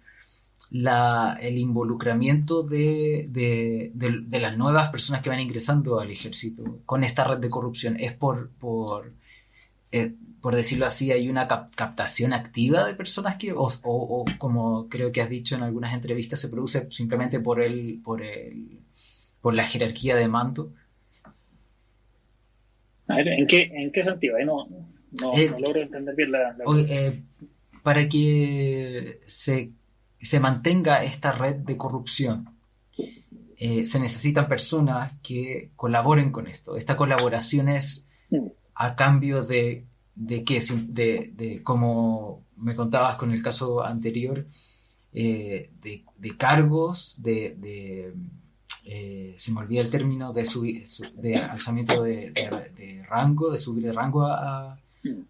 el involucramiento de las nuevas personas que van ingresando al ejército con esta red de corrupción? ¿Es por decirlo así, hay una captación activa de personas o como creo que has dicho en algunas entrevistas, se produce simplemente por la jerarquía de mando? A ver, ¿en qué sentido? Ahí no logro entender bien la para que se mantenga esta red de corrupción, se necesitan personas que colaboren con esto. Esta colaboración es a cambio de qué, de como me contabas con el caso anterior, de cargos, se me olvida el término, de alzamiento de rango, de subir de rango a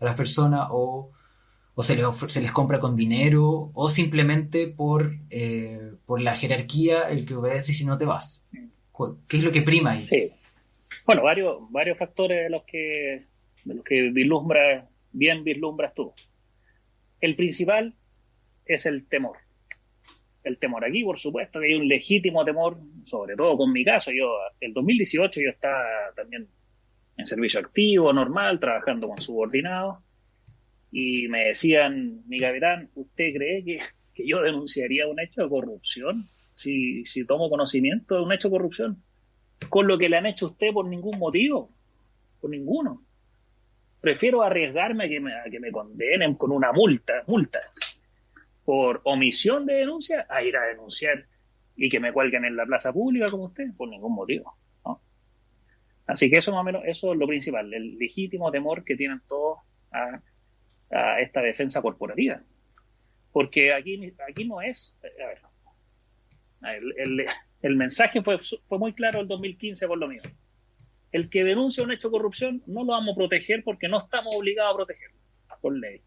las personas, o se les compra con dinero, o simplemente por la jerarquía, el que obedece si no te vas. ¿Qué es lo que prima ahí? Sí. Bueno, varios factores de los que vislumbras tú. El principal es el temor. El temor aquí, por supuesto, que hay un legítimo temor, sobre todo con mi caso. El 2018 yo estaba también en servicio activo, normal, trabajando con subordinados, y me decían, mi capitán, ¿usted cree que yo denunciaría un hecho de corrupción si tomo conocimiento de un hecho de corrupción? Con lo que le han hecho a usted por ningún motivo, por ninguno. Prefiero arriesgarme a que me condenen con una multa por omisión de denuncia a ir a denunciar y que me cuelguen en la plaza pública como usted, por ningún motivo, ¿no? Así que eso más o menos, eso es lo principal, el legítimo temor que tienen todos a esta defensa corporativa. Porque aquí no es... A ver, el mensaje fue muy claro el 2015 por lo mío. El que denuncia un hecho de corrupción no lo vamos a proteger porque no estamos obligados a protegerlo por ley.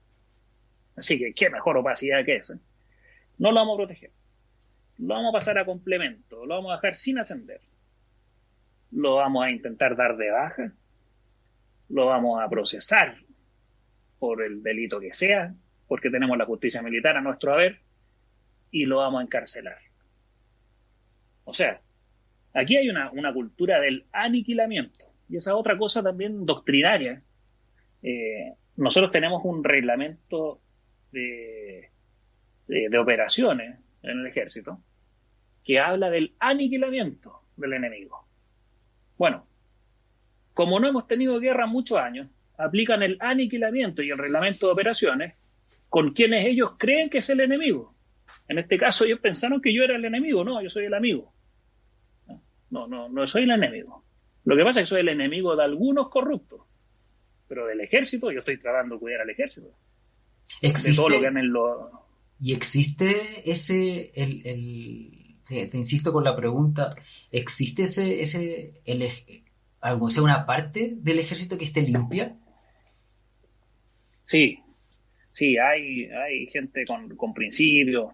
Así que qué mejor opacidad que esa. No lo vamos a proteger. Lo vamos a pasar a complemento. Lo vamos a dejar sin ascender. Lo vamos a intentar dar de baja. Lo vamos a procesar por el delito que sea, porque tenemos la justicia militar a nuestro haber, y lo vamos a encarcelar. O sea, aquí hay una cultura del aniquilamiento. Y esa otra cosa también doctrinaria. Nosotros tenemos un reglamento de operaciones en el ejército que habla del aniquilamiento del enemigo. Bueno, como no hemos tenido guerra muchos años, aplican el aniquilamiento y el reglamento de operaciones con quienes ellos creen que es el enemigo. En este caso ellos pensaron que yo era el enemigo. No, yo soy el amigo. No soy el enemigo. Lo que pasa es que soy el enemigo de algunos corruptos, pero del ejército yo estoy tratando de cuidar al ejército. ¿Existe, de todo lo que han en lo... y existe te insisto con la pregunta, ¿existe algo, sea, una parte del ejército que esté limpia? Sí, hay gente con principios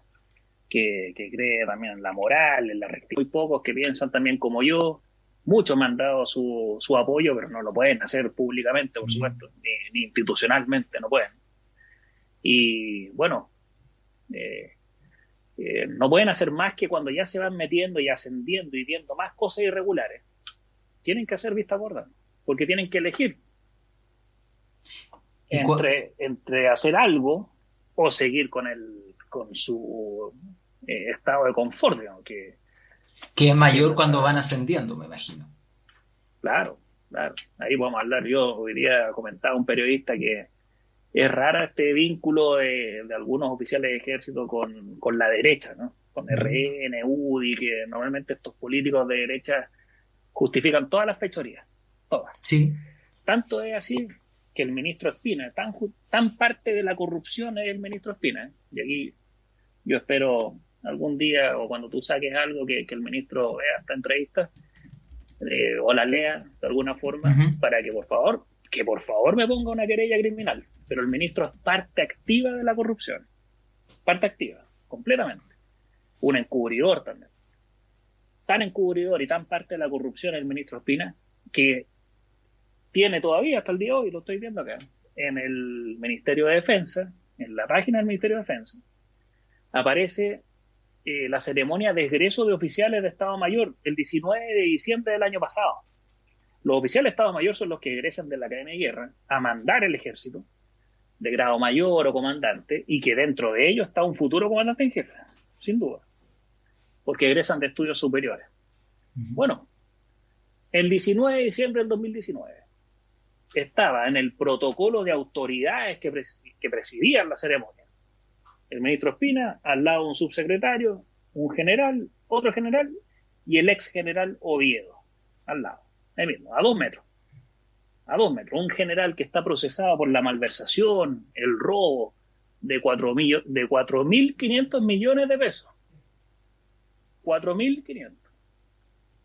que cree también en la moral, en la rectitud. Muy pocos que piensan también como yo. Muchos me han dado su apoyo, pero no lo pueden hacer públicamente, por supuesto, ni institucionalmente, no pueden. Y bueno, no pueden hacer más que cuando ya se van metiendo y ascendiendo y viendo más cosas irregulares. Tienen que hacer vista gorda, porque tienen que elegir entre hacer algo o seguir con su estado de confort, digamos, que es mayor cuando van ascendiendo, me imagino. Claro. Ahí vamos a hablar. Yo hoy día comentaba a un periodista que es rara este vínculo de algunos oficiales de ejército con la derecha, ¿no? Con RN, UDI, que normalmente estos políticos de derecha justifican todas las fechorías, todas. Sí. Tanto es así que el ministro Espina, tan parte de la corrupción es el ministro Espina, ¿eh? Y aquí yo espero algún día, o cuando tú saques algo, que el ministro vea esta entrevista, o la lea de alguna forma, para que por favor me ponga una querella criminal. Pero el ministro es parte activa de la corrupción, parte activa, completamente. Un encubridor también. Tan encubridor y tan parte de la corrupción el ministro Espina, que tiene todavía hasta el día de hoy, lo estoy viendo acá, en el Ministerio de Defensa, en la página del Ministerio de Defensa, aparece la ceremonia de egreso de oficiales de Estado Mayor el 19 de diciembre del año pasado. Los oficiales de Estado Mayor son los que egresan de la Academia de Guerra a mandar el ejército de grado mayor o comandante, y que dentro de ellos está un futuro comandante en jefe, sin duda, porque egresan de estudios superiores. Bueno, el 19 de diciembre del 2019 estaba en el protocolo de autoridades que presidían la ceremonia el ministro Espina, al lado un subsecretario, un general, otro general y el ex general Oviedo, al lado, ahí mismo, a 2 metros. A 2 metros, un general que está procesado por la malversación, el robo de 4.500 millones de pesos. 4.500. O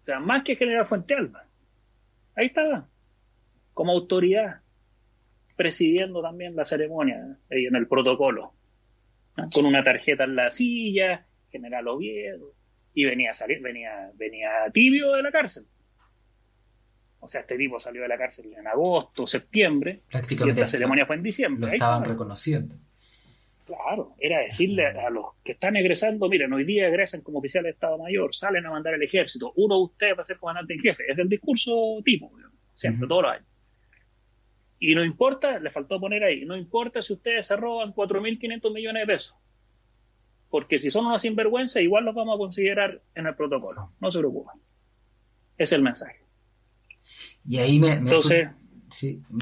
sea, más que general Fuentealba. Ahí estaba, como autoridad, presidiendo también la ceremonia, ahí en el protocolo, ¿no? Con una tarjeta en la silla, general Oviedo, y venía tibio de la cárcel. O sea, este tipo salió de la cárcel en agosto, septiembre, prácticamente, y esta ceremonia fue en diciembre. Lo estaban reconociendo. Claro, era decirle a los que están egresando, miren, hoy día egresan como oficiales de Estado Mayor, salen a mandar el ejército, uno de ustedes va a ser comandante en jefe. Es el discurso tipo, siempre, todos los años. Y no importa, le faltó poner ahí, no importa si ustedes se roban 4.500 millones de pesos, porque si son unos sinvergüenza, igual los vamos a considerar en el protocolo, no se preocupen. Ese es el mensaje. Y ahí me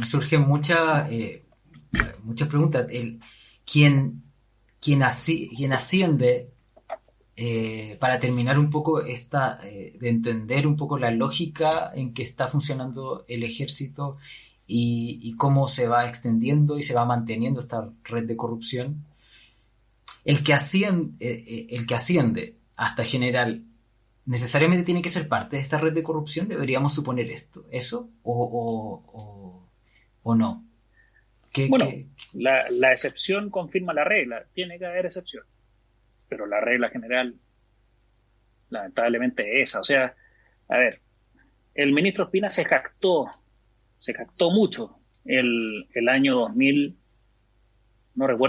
surgen muchas preguntas. ¿Quién asciende, para terminar un poco de entender un poco la lógica en que está funcionando el ejército y cómo se va extendiendo y se va manteniendo esta red de corrupción? El que asciende hasta general, ¿necesariamente tiene que ser parte de esta red de corrupción? ¿Deberíamos suponer eso? ¿O no? La excepción confirma la regla. Tiene que haber excepción. Pero la regla general, lamentablemente, es esa. O sea, a ver, el ministro Espina se jactó mucho el año 2000.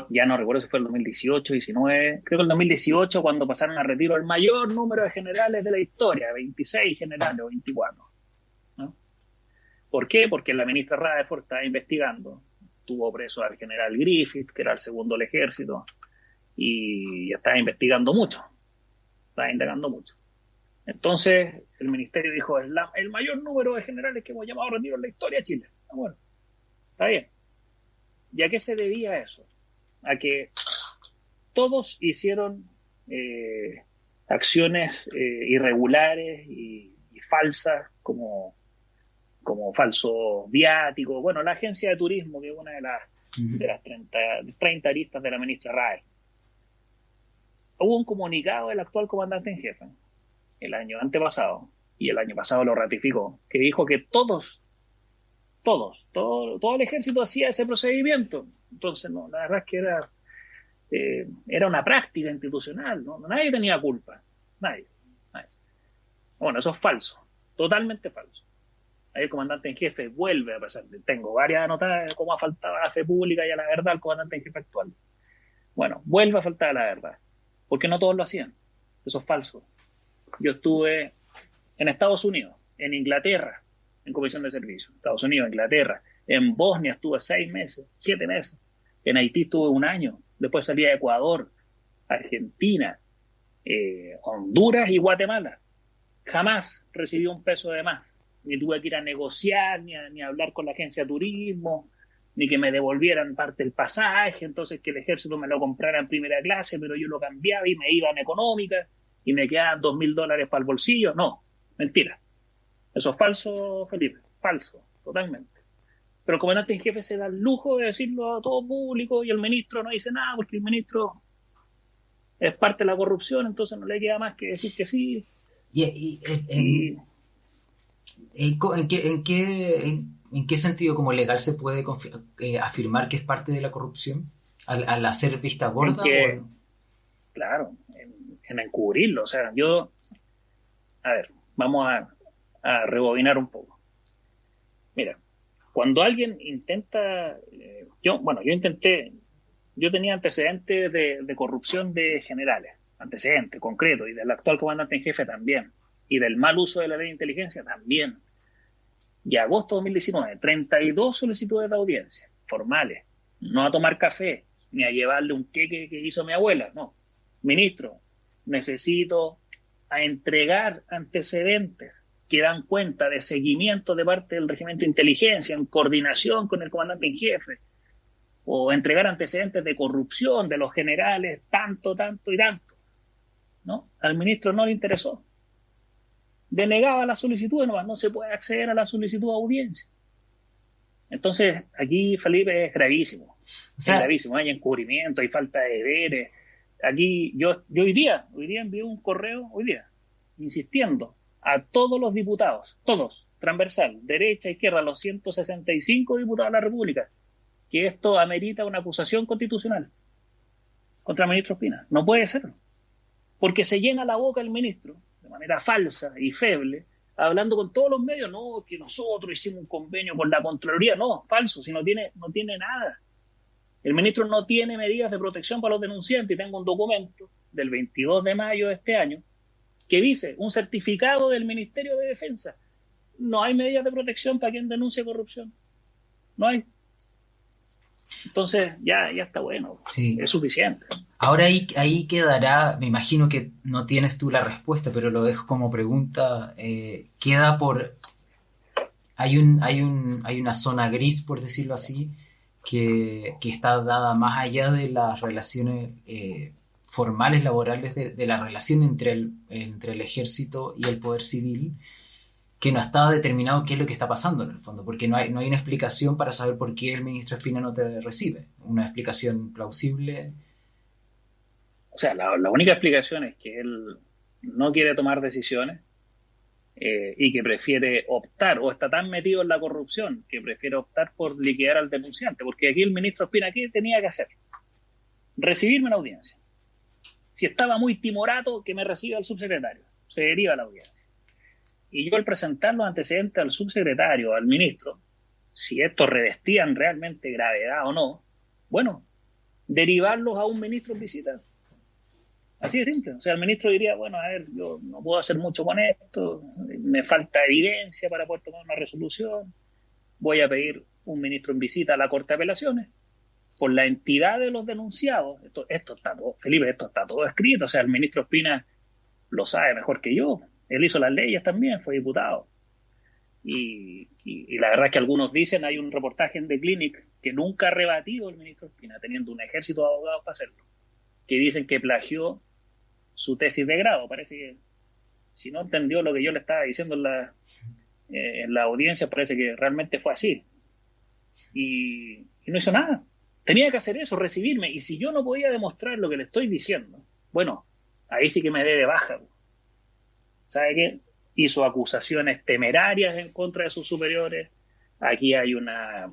Ya no recuerdo si fue el 2018, 19, creo que el 2018, cuando pasaron a retiro el mayor número de generales de la historia, 26 generales o 24. ¿No? ¿Por qué? Porque la ministra Rutherford estaba investigando, tuvo preso al general Griffith, que era el segundo del ejército, y estaba investigando mucho. indagando mucho. Entonces, el ministerio dijo, es el mayor número de generales que hemos llamado a retiro en la historia de Chile. Bueno, está bien. ¿Y a qué se debía eso? A que todos hicieron acciones irregulares y falsas, como falso viático. Bueno, la agencia de turismo, que es una de las 30 aristas de la ministra Rae. Hubo un comunicado del actual comandante en jefe el año antepasado, y el año pasado lo ratificó, que dijo que todo el ejército hacía ese procedimiento. Entonces, no, la verdad es que era una práctica institucional, ¿no? Nadie tenía culpa, nadie. Bueno, eso es falso, totalmente falso. Ahí el comandante en jefe vuelve, a pesar de, tengo varias anotadas de cómo ha faltado a la fe pública y a la verdad el comandante en jefe actual. Bueno, vuelve a faltar a la verdad, porque no todos lo hacían. Eso es falso. Yo estuve en Estados Unidos, en Inglaterra, en comisión de servicio. Estados Unidos, Inglaterra. En Bosnia estuve 6 meses, 7 meses. En Haití estuve 1 año. Después salí a Ecuador, Argentina, Honduras y Guatemala. Jamás recibí un peso de más. Ni tuve que ir a negociar, ni a hablar con la agencia de turismo, ni que me devolvieran parte del pasaje, entonces que el ejército me lo comprara en primera clase, pero yo lo cambiaba y me iba en económica y me quedaban $2.000 para el bolsillo. No, mentira. Eso es falso, Felipe, falso, totalmente. Pero el comandante en jefe se da el lujo de decirlo a todo público y el ministro no dice nada porque el ministro es parte de la corrupción, entonces no le queda más que decir que sí. ¿En qué sentido como legal se puede afirmar que es parte de la corrupción? ¿Al hacer vista gorda? Claro, en encubrirlo. O sea, a ver, vamos a rebobinar un poco. Mira, cuando alguien intenta, yo tenía antecedentes de corrupción de generales antecedentes concretos, y del actual comandante en jefe también, y del mal uso de la ley de inteligencia también. Y agosto de 2019, 32 solicitudes de audiencia formales, no a tomar café, ni a llevarle un queque que hizo mi abuela, no. Ministro, necesito a entregar antecedentes que dan cuenta de seguimiento de parte del regimiento de inteligencia en coordinación con el comandante en jefe, o entregar antecedentes de corrupción de los generales, tanto, tanto y tanto. ¿No? Al ministro no le interesó. Denegaba la solicitud, no se puede acceder a la solicitud de audiencia. Entonces, aquí, Felipe, es gravísimo. O sea, es gravísimo. Hay encubrimiento, hay falta de deberes. Aquí, yo hoy día envié un correo, insistiendo a todos los diputados, todos, transversal, derecha, izquierda, los 165 diputados de la República, que esto amerita una acusación constitucional contra el ministro Ospina. No puede ser. Porque se llena la boca el ministro, de manera falsa y feble, hablando con todos los medios, no, que nosotros hicimos un convenio con la Contraloría, no, falso, si no tiene nada. El ministro no tiene medidas de protección para los denunciantes, y tengo un documento del 22 de mayo de este año que dice, un certificado del Ministerio de Defensa, no hay medidas de protección para quien denuncie corrupción, no hay. Entonces ya está bueno, sí. Es suficiente. Ahora ahí quedará, me imagino que no tienes tú la respuesta, pero lo dejo como pregunta, queda por... Hay una zona gris, por decirlo así, que está dada más allá de las relaciones formales, laborales, de la relación entre el ejército y el poder civil, que no está determinado qué es lo que está pasando en el fondo, porque no hay una explicación para saber por qué el ministro Ospina no te recibe. Una explicación plausible. O sea, la única explicación es que él no quiere tomar decisiones y que prefiere optar, o está tan metido en la corrupción, que prefiere optar por liquidar al denunciante, porque aquí el ministro Ospina, ¿qué tenía que hacer? Recibirme en audiencia. Si estaba muy timorato, que me reciba el subsecretario. Se deriva a la audiencia. Y yo al presentar los antecedentes al subsecretario, al ministro, si estos revestían realmente gravedad o no, bueno, derivarlos a un ministro en visita. Así de simple. O sea, el ministro diría, bueno, a ver, yo no puedo hacer mucho con esto, me falta evidencia para poder tomar una resolución, voy a pedir un ministro en visita a la Corte de Apelaciones, por la entidad de los denunciados. Esto está todo, Felipe, esto está todo escrito. O sea, el ministro Ospina lo sabe mejor que yo. Él hizo las leyes también, fue diputado. Y la verdad es que algunos dicen, hay un reportaje en The Clinic que nunca ha rebatido el ministro Ospina, teniendo un ejército de abogados para hacerlo, que dicen que plagió su tesis de grado. Parece que, si no entendió lo que yo le estaba diciendo en la audiencia, parece que realmente fue así. Y no hizo nada. Tenía que hacer eso, recibirme. Y si yo no podía demostrar lo que le estoy diciendo, bueno, ahí sí que me dé de baja. ¿Sabe qué? Hizo acusaciones temerarias en contra de sus superiores. Aquí hay una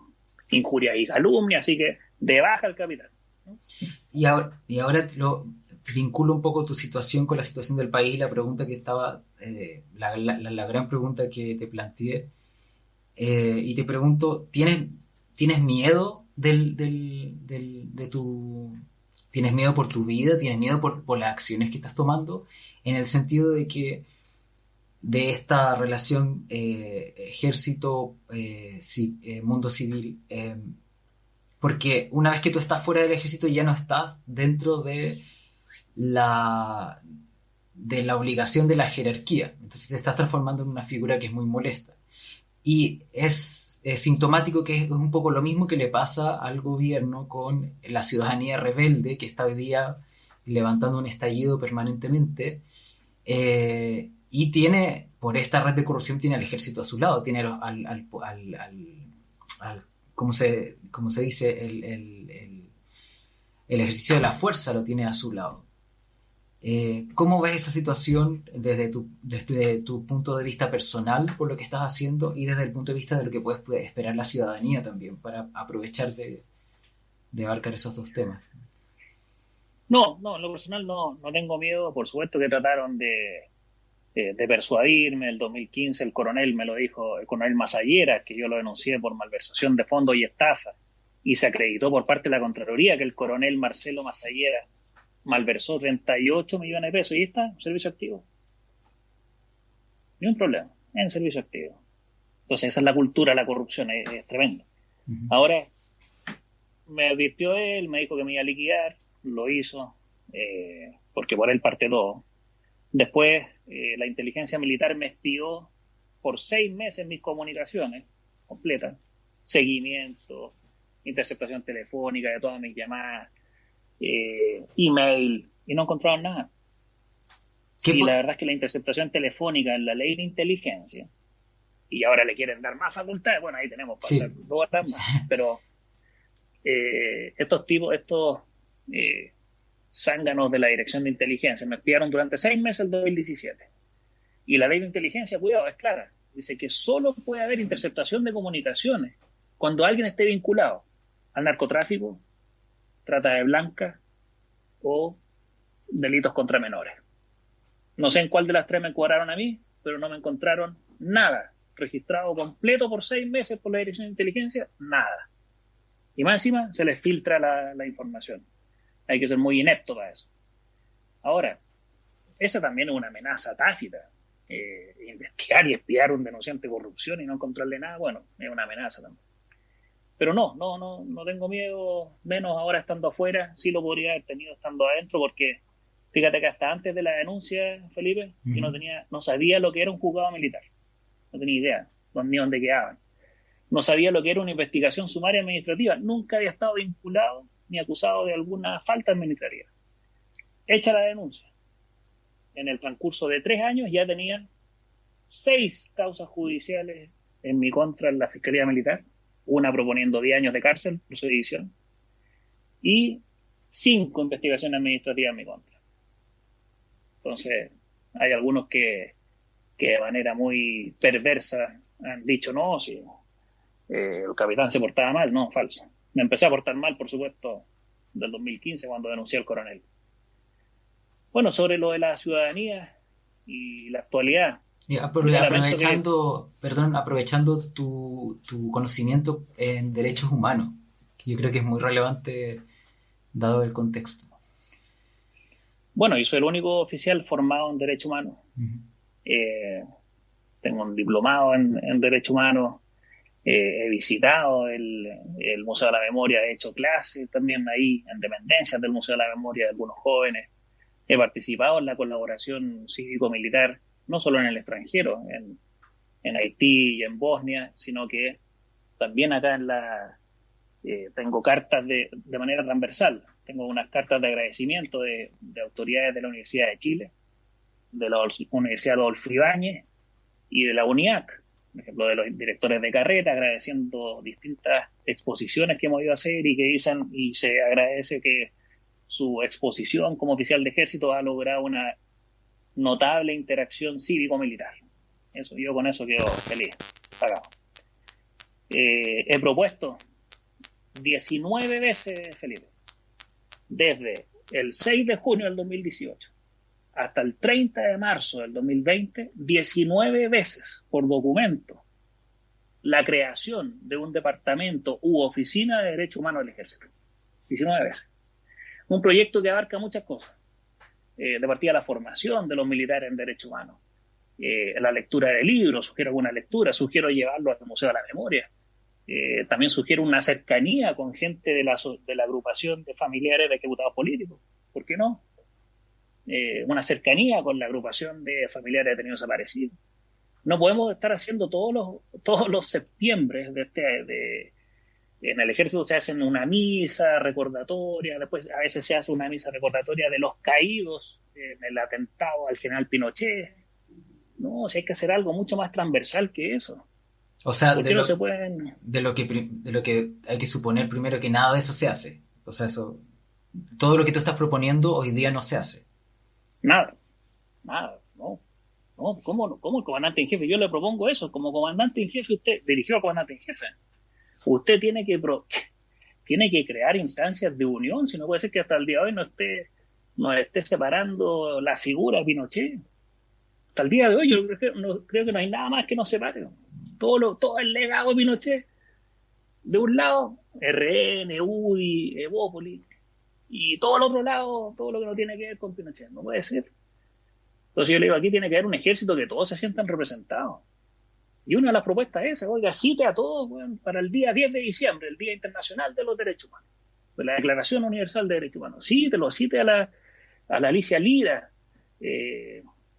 injuria y calumnia, así que de baja el capitán, ¿no? Y ahora lo vinculo un poco tu situación con la situación del país, la pregunta que estaba, la gran pregunta que te planteé, y te pregunto, ¿tienes miedo ¿tienes miedo por tu vida? ¿Tienes miedo por las acciones que estás tomando? En el sentido de que de esta relación ejército, mundo civil, porque una vez que tú estás fuera del ejército ya no estás dentro de la obligación de la jerarquía, entonces te estás transformando en una figura que es muy molesta, y es sintomático que es un poco lo mismo que le pasa al gobierno con la ciudadanía rebelde que está hoy día levantando un estallido permanentemente, y tiene, por esta red de corrupción, tiene al ejército a su lado, tiene ¿cómo se dice? El ejercicio de la fuerza lo tiene a su lado. ¿Cómo ves esa situación desde tu punto de vista personal por lo que estás haciendo y desde el punto de vista de lo que puede esperar la ciudadanía también para aprovechar de abarcar esos dos temas? No, en lo personal no tengo miedo. Por supuesto que trataron de persuadirme. En el 2015 el coronel me lo dijo, el coronel Masallera, que yo lo denuncié por malversación de fondos y estafa, y se acreditó por parte de la Contraloría que el coronel Marcelo Masallera malversó 38 millones de pesos y está en servicio activo. Ni un problema, en servicio activo. Entonces esa es la cultura de la corrupción, es tremenda. Ahora, me advirtió él, me dijo que me iba a liquidar, lo hizo, porque por él parte todo. Después, la inteligencia militar me espió por 6 meses mis comunicaciones completas, seguimiento, interceptación telefónica de todas mis llamadas, email, y no encontraron nada. Y la verdad es que la interceptación telefónica en la ley de inteligencia, y ahora le quieren dar más facultades, bueno, ahí tenemos para dos más, pero estos zánganos de la Dirección de Inteligencia me espiaron durante 6 meses el 2017. Y la ley de inteligencia, cuidado, es clara. Dice que solo puede haber interceptación de comunicaciones cuando alguien esté vinculado al narcotráfico, trata de blancas o delitos contra menores. No sé en cuál de las tres me encuadraron a mí, pero no me encontraron nada registrado completo por 6 meses por la Dirección de Inteligencia, nada. Y más encima se les filtra la información. Hay que ser muy inepto para eso. Ahora, esa también es una amenaza tácita. Investigar y espiar a un denunciante de corrupción y no encontrarle nada, bueno, es una amenaza también. Pero no tengo miedo, menos ahora estando afuera. Sí lo podría haber tenido estando adentro, porque fíjate que hasta antes de la denuncia, Felipe, yo no sabía lo que era un juzgado militar. No tenía idea ni dónde quedaban. No sabía lo que era una investigación sumaria administrativa. Nunca había estado vinculado ni acusado de alguna falta administrativa. Hecha la denuncia. En el transcurso de 3 años ya tenían 6 causas judiciales en mi contra en la Fiscalía Militar, una proponiendo 10 años de cárcel por sedición, y 5 investigaciones administrativas en mi contra. Entonces, hay algunos que de manera muy perversa han dicho, no, si el capitán se portaba mal. No, falso. Me empecé a portar mal, por supuesto, del 2015, cuando denuncié al coronel. Bueno, sobre lo de la ciudadanía y la actualidad. Y aprovechando tu conocimiento en derechos humanos, que yo creo que es muy relevante dado el contexto. Bueno, yo soy el único oficial formado en derechos humanos. Tengo un diplomado en derechos humanos. He visitado el Museo de la Memoria, he hecho clases también ahí en dependencias del Museo de la Memoria de algunos jóvenes. He participado en la colaboración cívico-militar, no solo en el extranjero, en Haití y en Bosnia, sino que también acá tengo cartas de manera transversal. Tengo unas cartas de agradecimiento de autoridades de la Universidad de Chile, de la Universidad Adolfo Ibáñez y de la UNIAC, por ejemplo, de los directores de carrera, agradeciendo distintas exposiciones que hemos ido a hacer y que dicen, y se agradece que su exposición como oficial de ejército ha logrado una notable interacción cívico-militar. Yo con eso quedo feliz, pagado. He propuesto 19 veces, Felipe, desde el 6 de junio del 2018 hasta el 30 de marzo del 2020, 19 veces por documento, la creación de un departamento u oficina de derechos humanos del ejército. 19 veces. Un proyecto que abarca muchas cosas. De partida, la formación de los militares en derechos humanos, la lectura de libros, sugiero alguna lectura, sugiero llevarlo al Museo de la Memoria. También sugiero una cercanía con gente de la agrupación de familiares de ejecutados políticos. ¿Por qué no? Una cercanía con la agrupación de familiares de detenidos desaparecidos. No podemos estar haciendo todos los septiembre en el ejército se hace una misa recordatoria, después a veces se hace una misa recordatoria de los caídos en el atentado al general Pinochet. No, hay que hacer algo mucho más transversal que eso. O sea, de lo que hay que suponer primero que nada de eso se hace. O sea, todo lo que tú estás proponiendo hoy día no se hace. Nada, no. ¿Cómo el comandante en jefe? Yo le propongo eso. Como comandante en jefe, usted dirigió a comandante en jefe. Usted tiene que crear instancias de unión. Si no, puede ser que hasta el día de hoy nos esté separando la figura de Pinochet. Hasta el día de hoy yo creo que no hay nada más que nos separe. Todo el legado de Pinochet, de un lado, RN, UDI, Evópolis, y todo el otro lado, todo lo que no tiene que ver con Pinochet. No puede ser. Entonces yo le digo, aquí tiene que haber un ejército que todos se sientan representados. Y una de las propuestas es esa, oiga, cite a todos, bueno, para el día 10 de diciembre, el Día Internacional de los Derechos Humanos, de la Declaración Universal de Derechos Humanos. Cite a la Alicia Lira,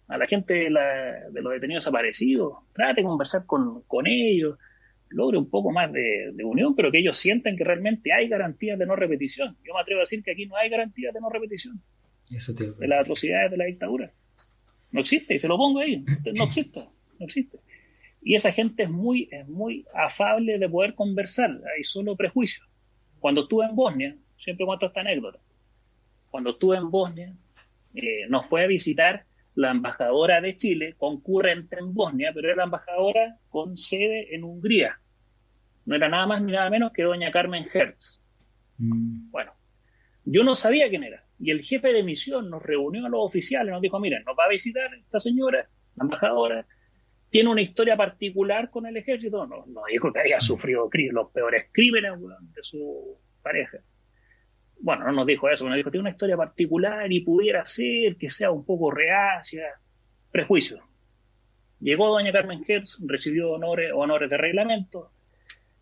a la gente de los detenidos desaparecidos, trate de conversar con ellos, logre un poco más de unión, pero que ellos sientan que realmente hay garantías de no repetición. Yo me atrevo a decir que aquí no hay garantías de no repetición de las atrocidades de la dictadura. No existe, y se lo pongo ahí, no existe. Y esa gente es muy afable de poder conversar, hay solo prejuicios. Cuando estuve en Bosnia, siempre cuento esta anécdota, cuando estuve en Bosnia, nos fue a visitar la embajadora de Chile, concurrente en Bosnia, pero era la embajadora con sede en Hungría. No era nada más ni nada menos que doña Carmen Hertz. Bueno, yo no sabía quién era. Y el jefe de misión nos reunió a los oficiales, nos dijo, miren, nos va a visitar esta señora, la embajadora, tiene una historia particular con el ejército. Nos dijo que había sufrido los peores crímenes de su pareja. Bueno, no nos dijo eso, nos dijo, tiene una historia particular y pudiera ser que sea un poco reacia, prejuicio. Llegó doña Carmen Hertz, recibió honores de reglamento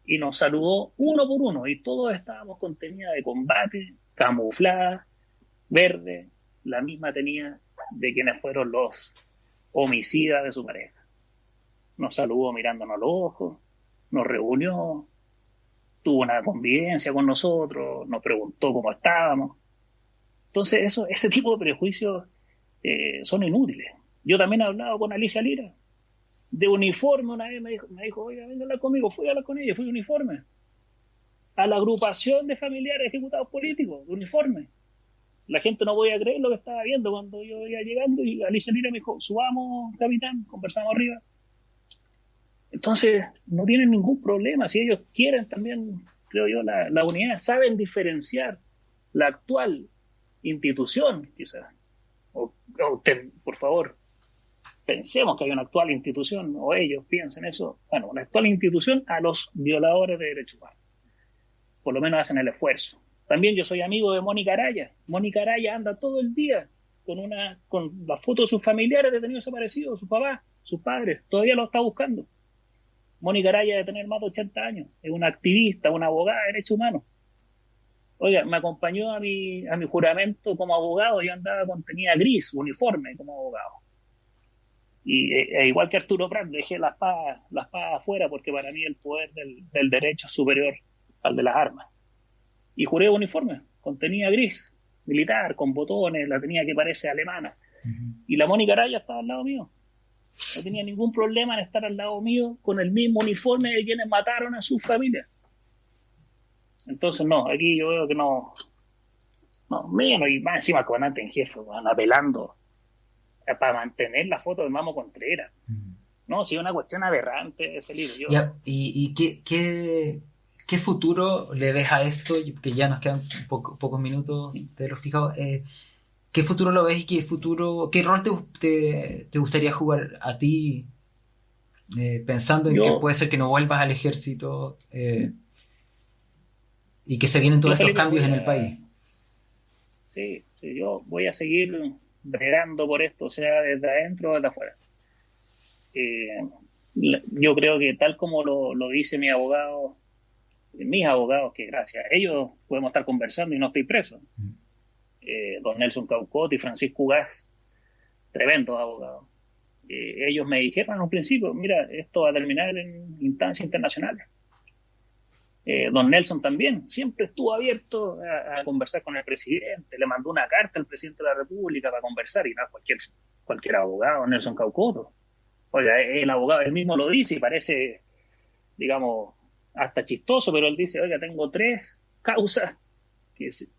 y nos saludó uno por uno y todos estábamos con tenida de combate, camuflada, verde, la misma tenía de quienes fueron los homicidas de su pareja. Nos saludó mirándonos a los ojos, nos reunió, tuvo una convivencia con nosotros, nos preguntó cómo estábamos. Entonces, ese tipo de prejuicios son inútiles. Yo también he hablado con Alicia Lira, de uniforme. Una vez me dijo, oiga, venga a hablar conmigo. Fui a hablar con ella, fui de uniforme. A la agrupación de familiares ejecutados políticos, de uniforme. La gente no podía creer lo que estaba viendo cuando yo iba llegando y Alicia Lira me dijo, subamos, capitán, conversamos arriba. Entonces, no tienen ningún problema. Si ellos quieren también, creo yo, la unidad, saben diferenciar la actual institución, quizás. Por favor, pensemos que hay una actual institución, o ellos piensen eso. Bueno, una actual institución a los violadores de derechos humanos. Por lo menos hacen el esfuerzo. También yo soy amigo de Mónica Araya. Mónica Araya anda todo el día con la foto de sus familiares detenidos desaparecidos, sus papás, sus padres. Todavía lo está buscando. Mónica Araya debe tener más de 80 años, es una activista, una abogada de derechos humanos. Oiga, me acompañó a mi juramento como abogado, yo andaba con tenía gris, uniforme como abogado. Y igual que Arturo Prat, dejé la espada afuera porque para mí el poder del derecho es superior al de las armas. Y juré uniforme, con tenía gris, militar, con botones, la tenía que parece alemana. Y la Mónica Araya estaba al lado mío. No tenía ningún problema en estar al lado mío con el mismo uniforme de quienes mataron a sus familias. Entonces, no, aquí yo veo que no, menos, y más encima el comandante en jefe, van apelando para mantener la foto de Mamo Contreras. No, sí, una cuestión aberrante ese libro. ¿Y qué futuro le ves a esto? Que ya nos quedan pocos minutos de los fijados. ¿Qué futuro lo ves y qué rol te gustaría jugar a ti, pensando en que puede ser que no vuelvas al ejército y que se vienen todos estos cambios en el país? Sí, yo voy a seguir bregando por esto, sea desde adentro o desde afuera. Yo creo que tal como lo dice mis abogados, que gracias a ellos podemos estar conversando y no estoy preso. Don Nelson Caucot y Francisco Ugaz, tremendos abogados. Ellos me dijeron en un principio, mira, esto va a terminar en instancias internacionales. Don Nelson también siempre estuvo abierto a conversar con el presidente, le mandó una carta al presidente de la República para conversar, y no cualquier abogado, Nelson Caucoto. Oiga, el abogado él mismo lo dice y parece, digamos, hasta chistoso, pero él dice, oiga, tengo 3 causas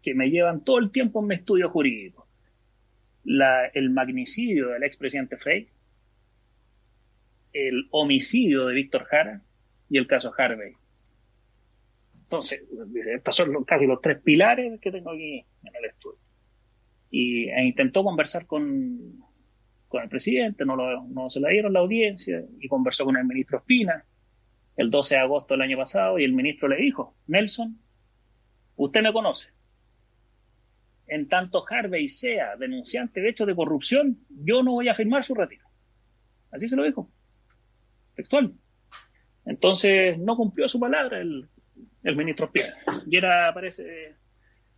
que me llevan todo el tiempo en mi estudio jurídico. El magnicidio del expresidente Frey, el homicidio de Víctor Jara y el caso Harvey. Entonces, estos son casi los 3 pilares que tengo aquí en el estudio. E intentó conversar con el presidente, no se la dieron la audiencia, y conversó con el ministro Espina el 12 de agosto del año pasado, y el ministro le dijo, Nelson, usted me conoce. en tanto Harvey sea denunciante de hechos de corrupción, yo no voy a firmar su retiro. Así se lo dijo, textual. Entonces no cumplió su palabra el ministro Ospina. Y era, parece,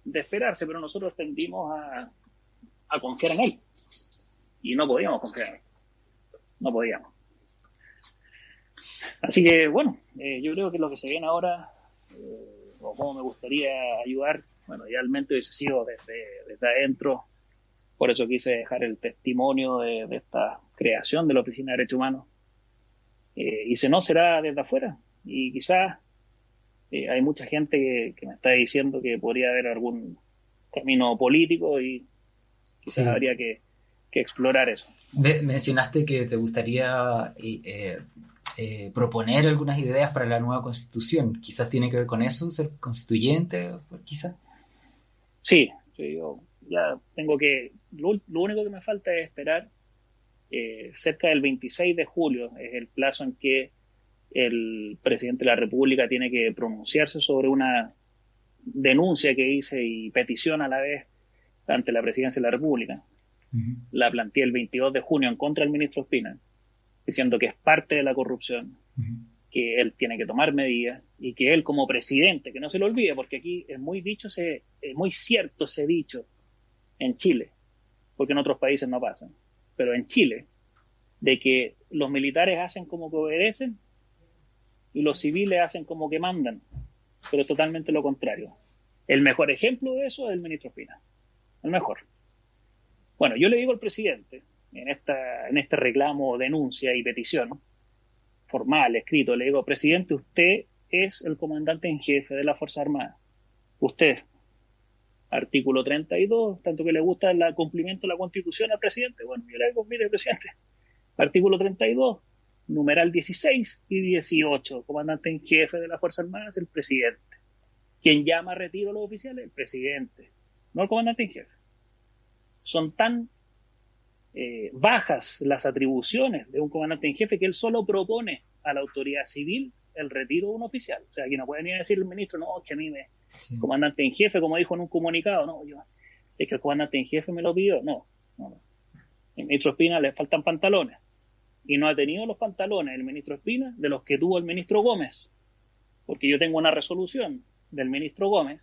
de esperarse, pero nosotros tendimos a confiar en él. Y no podíamos confiar en él. No podíamos. Así que, bueno, yo creo que lo que se viene ahora, o cómo me gustaría ayudar, bueno, idealmente hubiese sido desde adentro. Por eso quise dejar el testimonio de esta creación de la Oficina de Derechos Humanos. Y si no, será desde afuera. Y quizás hay mucha gente que me está diciendo que podría haber algún camino político y quizás habría que explorar eso. Mencionaste que te gustaría proponer algunas ideas para la nueva Constitución. ¿Quizás tiene que ver con eso, ser constituyente, quizás? Sí, yo ya tengo que... Lo único que me falta es esperar. Cerca del 26 de julio es el plazo en que el presidente de la República tiene que pronunciarse sobre una denuncia que hice y petición a la vez ante la Presidencia de la República. Uh-huh. La planteé el 22 de junio en contra del ministro Ospina, diciendo que es parte de la corrupción, uh-huh, que él tiene que tomar medidas y que él como presidente, que no se lo olvide, porque aquí es muy cierto ese dicho en Chile, porque en otros países no pasa, pero en Chile, de que los militares hacen como que obedecen y los civiles hacen como que mandan, pero es totalmente lo contrario. El mejor ejemplo de eso es el ministro Ospina, el mejor. Bueno, yo le digo al presidente, en este reclamo, denuncia y petición formal, escrito, le digo, presidente, usted es el comandante en jefe de la Fuerza Armada. Usted, artículo 32, tanto que le gusta el cumplimiento de la Constitución al presidente. Bueno, yo le digo, mire, presidente, artículo 32, numeral 16 y 18, comandante en jefe de la Fuerza Armada es el presidente. Quien llama a retiro a los oficiales, el presidente, no el comandante en jefe. Son tan bajas las atribuciones de un comandante en jefe que él solo propone a la autoridad civil el retiro de un oficial. O sea, aquí no puede ni decir el ministro, no, que a mí sí, comandante en jefe, como dijo en un comunicado, no, es que el comandante en jefe me lo pidió. No. El ministro Ospina le faltan pantalones. Y no ha tenido los pantalones el ministro Ospina de los que tuvo el ministro Gómez. Porque yo tengo una resolución del ministro Gómez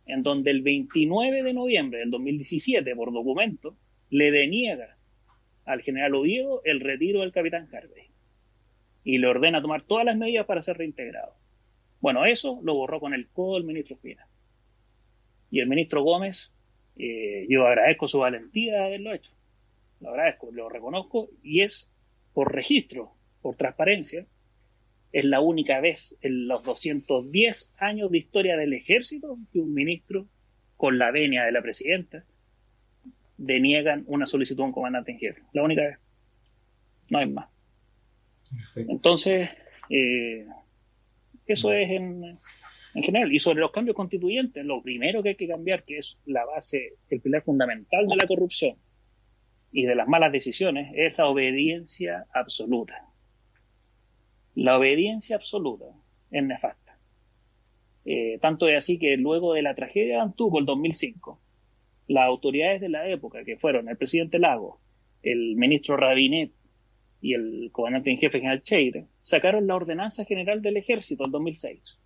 en donde el 29 de noviembre del 2017, por documento, le deniega al general Oviedo el retiro del capitán Harvey y le ordena tomar todas las medidas para ser reintegrado. Bueno, eso lo borró con el codo el ministro Ospina. Y el ministro Gómez, yo agradezco su valentía de haberlo hecho. Lo agradezco, lo reconozco, y es por registro, por transparencia, es la única vez en los 210 años de historia del ejército que un ministro, con la venia de la presidenta, deniegan una solicitud a un comandante en jefe. La única vez. No hay más. Perfecto. Entonces, eso es en general. Y sobre los cambios constituyentes, lo primero que hay que cambiar, que es la base, el pilar fundamental de la corrupción y de las malas decisiones, es la obediencia absoluta. La obediencia absoluta es nefasta. Tanto es así que luego de la tragedia de Antuco, el 2005, las autoridades de la época, que fueron el presidente Lagos, el ministro Rabinet y el comandante en jefe general Cheire, sacaron la Ordenanza General del Ejército en 2006.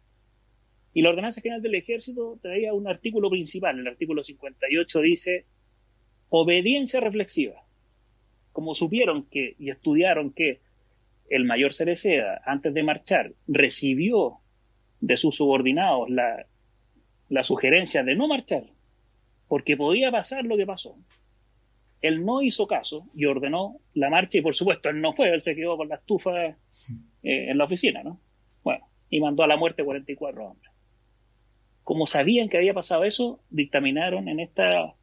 Y la Ordenanza General del Ejército traía un artículo principal. El artículo 58 dice obediencia reflexiva. Como supieron y estudiaron que el mayor Cereceda, antes de marchar, recibió de sus subordinados la sugerencia de no marchar, porque podía pasar lo que pasó. Él no hizo caso y ordenó la marcha, y por supuesto él no fue, él se quedó con la estufa en la oficina, ¿no? Bueno, y mandó a la muerte 44 hombres. Como sabían que había pasado eso, dictaminaron en esta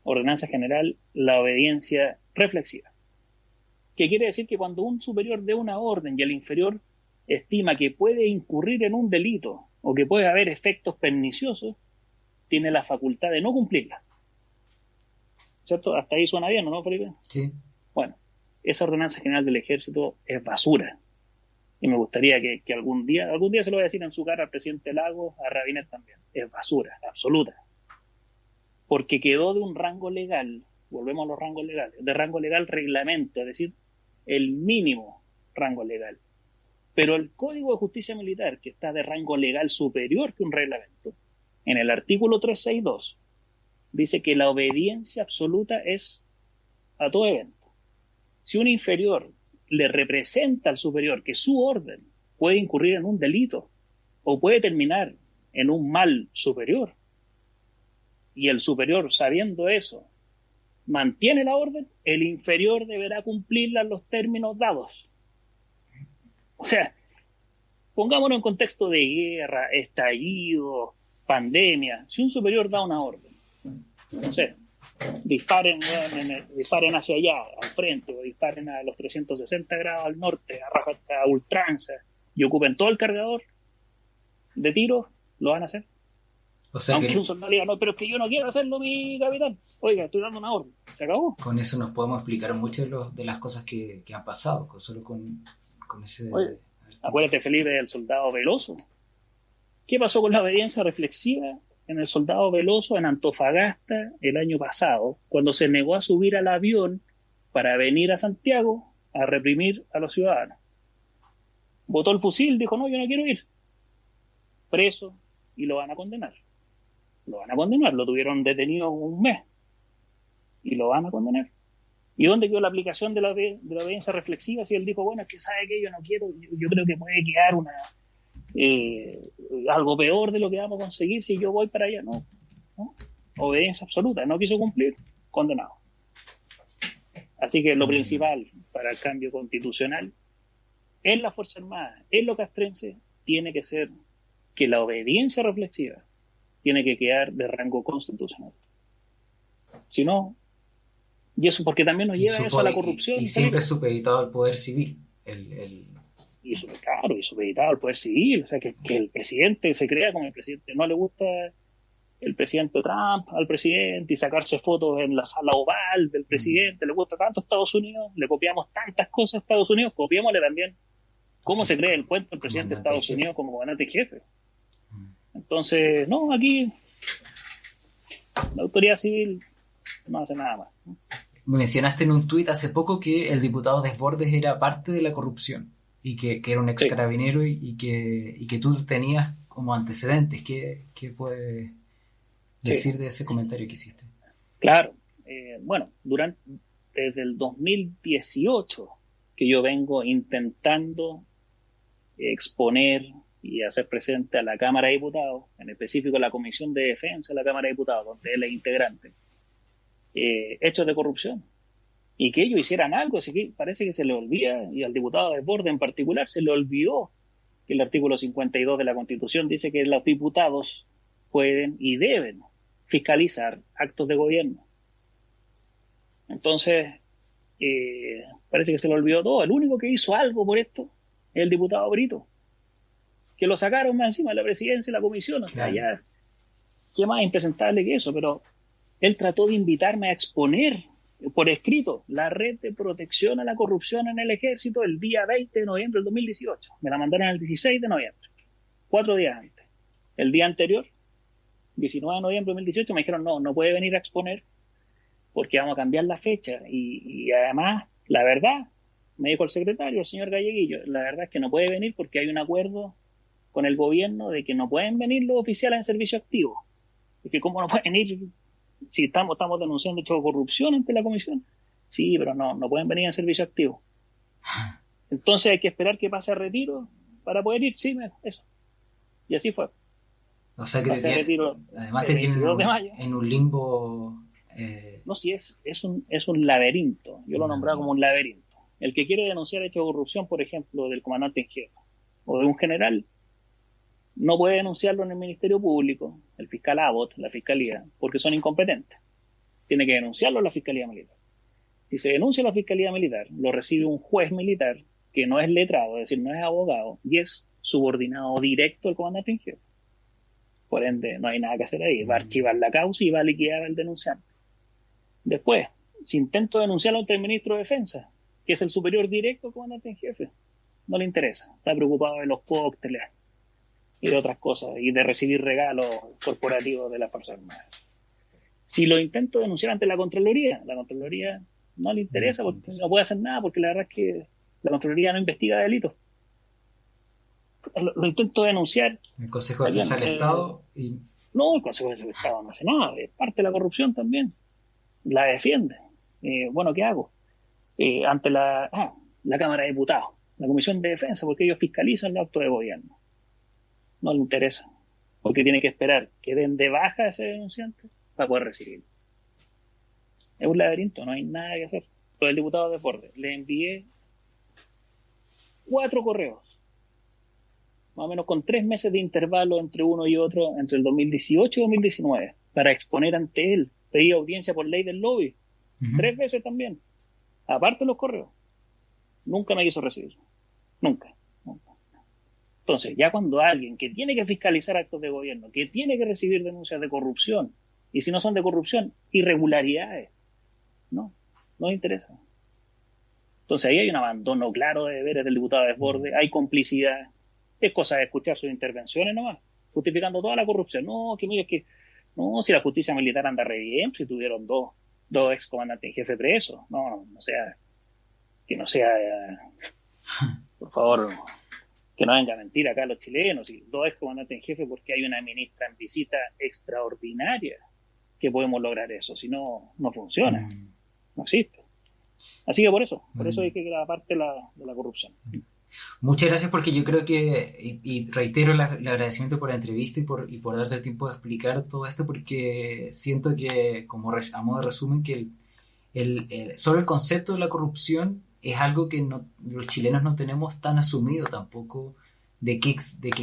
ordenanza general la obediencia reflexiva. Que quiere decir que cuando un superior dé una orden y el inferior estima que puede incurrir en un delito o que puede haber efectos perniciosos, tiene la facultad de no cumplirla. ¿Cierto? Hasta ahí suena bien, ¿no, Felipe? Sí. Bueno, esa ordenanza general del ejército es basura. Y me gustaría que algún día se lo voy a decir en su cara al presidente Lagos, a Rabinet también. Es basura, absoluta. porque quedó de un rango legal, volvemos a los rangos legales, de rango legal reglamento, es decir, el mínimo rango legal. Pero el Código de Justicia Militar, que está de rango legal superior que un reglamento, en el artículo 362, dice que la obediencia absoluta es a todo evento. Si un inferior le representa al superior que su orden puede incurrir en un delito o puede terminar en un mal superior, y el superior, sabiendo eso, mantiene la orden, el inferior deberá cumplirla en los términos dados. O sea, pongámonos en contexto de guerra, estallido, pandemia. Si un superior da una orden, no sé, disparen hacia allá, al frente, o disparen a los 360 grados al norte, a ultranza, y ocupen todo el cargador de tiros, lo van a hacer. O sea, aunque que un soldado diga, no, pero es que yo no quiero hacerlo, mi capitán. Oiga, estoy dando una orden. Se acabó. con eso nos podemos explicar muchas de las cosas que han pasado, solo con ese... Oye, acuérdate, Felipe, del soldado Veloso. ¿Qué pasó con la obediencia reflexiva en el soldado Veloso en Antofagasta el año pasado, cuando se negó a subir al avión para venir a Santiago a reprimir a los ciudadanos? Botó el fusil, dijo, no, yo no quiero ir. Preso, y lo van a condenar. Lo van a condenar, lo tuvieron detenido un mes y lo van a condenar. ¿Y dónde quedó la aplicación de la obediencia reflexiva? Si él dijo, bueno, es que sabe que yo no quiero, yo creo que puede quedar algo peor de lo que vamos a conseguir si yo voy para allá. No. Obediencia absoluta, no quiso cumplir, condenado. Así que lo principal para el cambio constitucional en la Fuerza Armada, en lo castrense, tiene que ser que la obediencia reflexiva tiene que quedar de rango constitucional. Si no, y eso porque también nos lleva eso a la corrupción. Y siempre supeditado al poder civil. Y supeditado al poder civil. O sea, que el presidente se crea como el presidente. No le gusta el presidente Trump al presidente y sacarse fotos en la sala oval del presidente. Le gusta tanto Estados Unidos, le copiamos tantas cosas a Estados Unidos, copiémosle también cómo se crea el cuento del presidente de Estados Unidos como comandante en jefe. Entonces, no, aquí la autoridad civil no hace nada más. Mencionaste en un tuit hace poco que el diputado Desbordes era parte de la corrupción y que era un ex carabinero y que tú tenías como antecedentes. ¿Qué puedes decir de ese comentario que hiciste? Claro, bueno, desde el 2018 que yo vengo intentando exponer y hacer presente a la Cámara de Diputados, en específico a la Comisión de Defensa de la Cámara de Diputados, donde él es integrante, hechos de corrupción. Y que ellos hicieran algo, así que parece que se le olvida, y al diputado Desbordes en particular se le olvidó que el artículo 52 de la Constitución dice que los diputados pueden y deben fiscalizar actos de gobierno. Entonces, parece que se le olvidó todo. El único que hizo algo por esto es el diputado Brito, que lo sacaron más encima de la presidencia y la comisión. O sea, ya, qué más impresentable que eso. Pero él trató de invitarme a exponer por escrito la red de protección a la corrupción en el ejército el día 20 de noviembre del 2018. Me la mandaron el 16 de noviembre, 4 días antes. El día anterior, 19 de noviembre del 2018, me dijeron, no puede venir a exponer porque vamos a cambiar la fecha. Y además, la verdad, me dijo el secretario, el señor Galleguillo, la verdad es que no puede venir porque hay un acuerdo con el gobierno de que no pueden venir los oficiales en servicio activo. Es que cómo no pueden ir si estamos denunciando hechos de corrupción ante la comisión. Sí, pero no pueden venir en servicio activo. Entonces hay que esperar que pase a retiro para poder ir. Sí, eso. Y así fue. O sea que además te tienen en un limbo. No, sí, es un laberinto. Yo lo nombraba como un laberinto. El que quiere denunciar hechos de corrupción, por ejemplo, del comandante en jefe o de un general, no puede denunciarlo en el Ministerio Público, el fiscal Abbott, la Fiscalía, porque son incompetentes. Tiene que denunciarlo a la Fiscalía Militar. Si se denuncia a la Fiscalía Militar, lo recibe un juez militar que no es letrado, es decir, no es abogado, y es subordinado directo al comandante en jefe. Por ende, no hay nada que hacer ahí. Va a archivar la causa y va a liquidar al denunciante. Después, si intento denunciarlo ante el ministro de Defensa, que es el superior directo al comandante en jefe, no le interesa. Está preocupado de los cócteles y de otras cosas, y de recibir regalos corporativos de las Fuerzas Armadas. Si lo intento denunciar ante la Contraloría no le interesa porque no puede hacer nada porque la verdad es que la Contraloría no investiga delitos. Lo intento denunciar. El Consejo de Defensa del Estado y... No, el Consejo de Defensa del Estado no hace nada, es parte de la corrupción también. La defiende. Bueno, ¿qué hago? Ante la Cámara de Diputados, la Comisión de Defensa, porque ellos fiscalizan los actos de gobierno. No le interesa, porque tiene que esperar que den de baja a ese denunciante para poder recibirlo. Es un laberinto, no hay nada que hacer. Lo del diputado de Desbordes, le envié 4 correos, más o menos con 3 meses de intervalo entre uno y otro, entre el 2018 y 2019, para exponer ante él. Pedí audiencia por ley del lobby, 3 veces también, aparte de los correos. Nunca me quiso recibir, nunca. Entonces, ya cuando alguien que tiene que fiscalizar actos de gobierno, que tiene que recibir denuncias de corrupción, y si no son de corrupción, irregularidades, no le interesa. Entonces ahí hay un abandono claro de deberes del diputado Desbordes, hay complicidad, es cosa de escuchar sus intervenciones nomás, justificando toda la corrupción. No, que mire, que no, si la justicia militar anda re bien, si tuvieron dos ex comandantes en jefe presos, no sea, que no sea, por favor, que no venga a mentir acá a los chilenos, y 2 ex comandantes en jefe porque hay una ministra en visita extraordinaria que podemos lograr eso, si no, no funciona, no existe. Así que por eso hay que la parte de la corrupción. Muchas gracias, porque yo creo que, y reitero el agradecimiento por la entrevista y por darte el tiempo de explicar todo esto, porque siento que, como a modo de resumen, que solo el concepto de la corrupción es algo que los chilenos no tenemos tan asumido tampoco, de que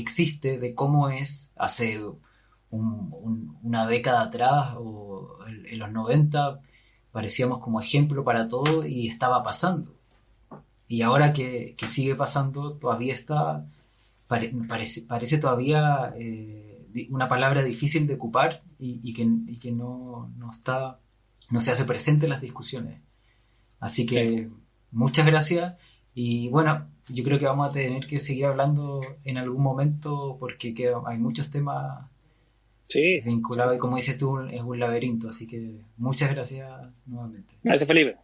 existe, de cómo es. Hace una década atrás o en los 90 parecíamos como ejemplo para todo y estaba pasando. Y ahora que sigue pasando, todavía está, parece todavía una palabra difícil de ocupar y que no se hace presente en las discusiones. Así que muchas gracias, y bueno, yo creo que vamos a tener que seguir hablando en algún momento porque hay muchos temas vinculados y, como dices tú, es un laberinto. Así que muchas gracias nuevamente. Gracias, Felipe.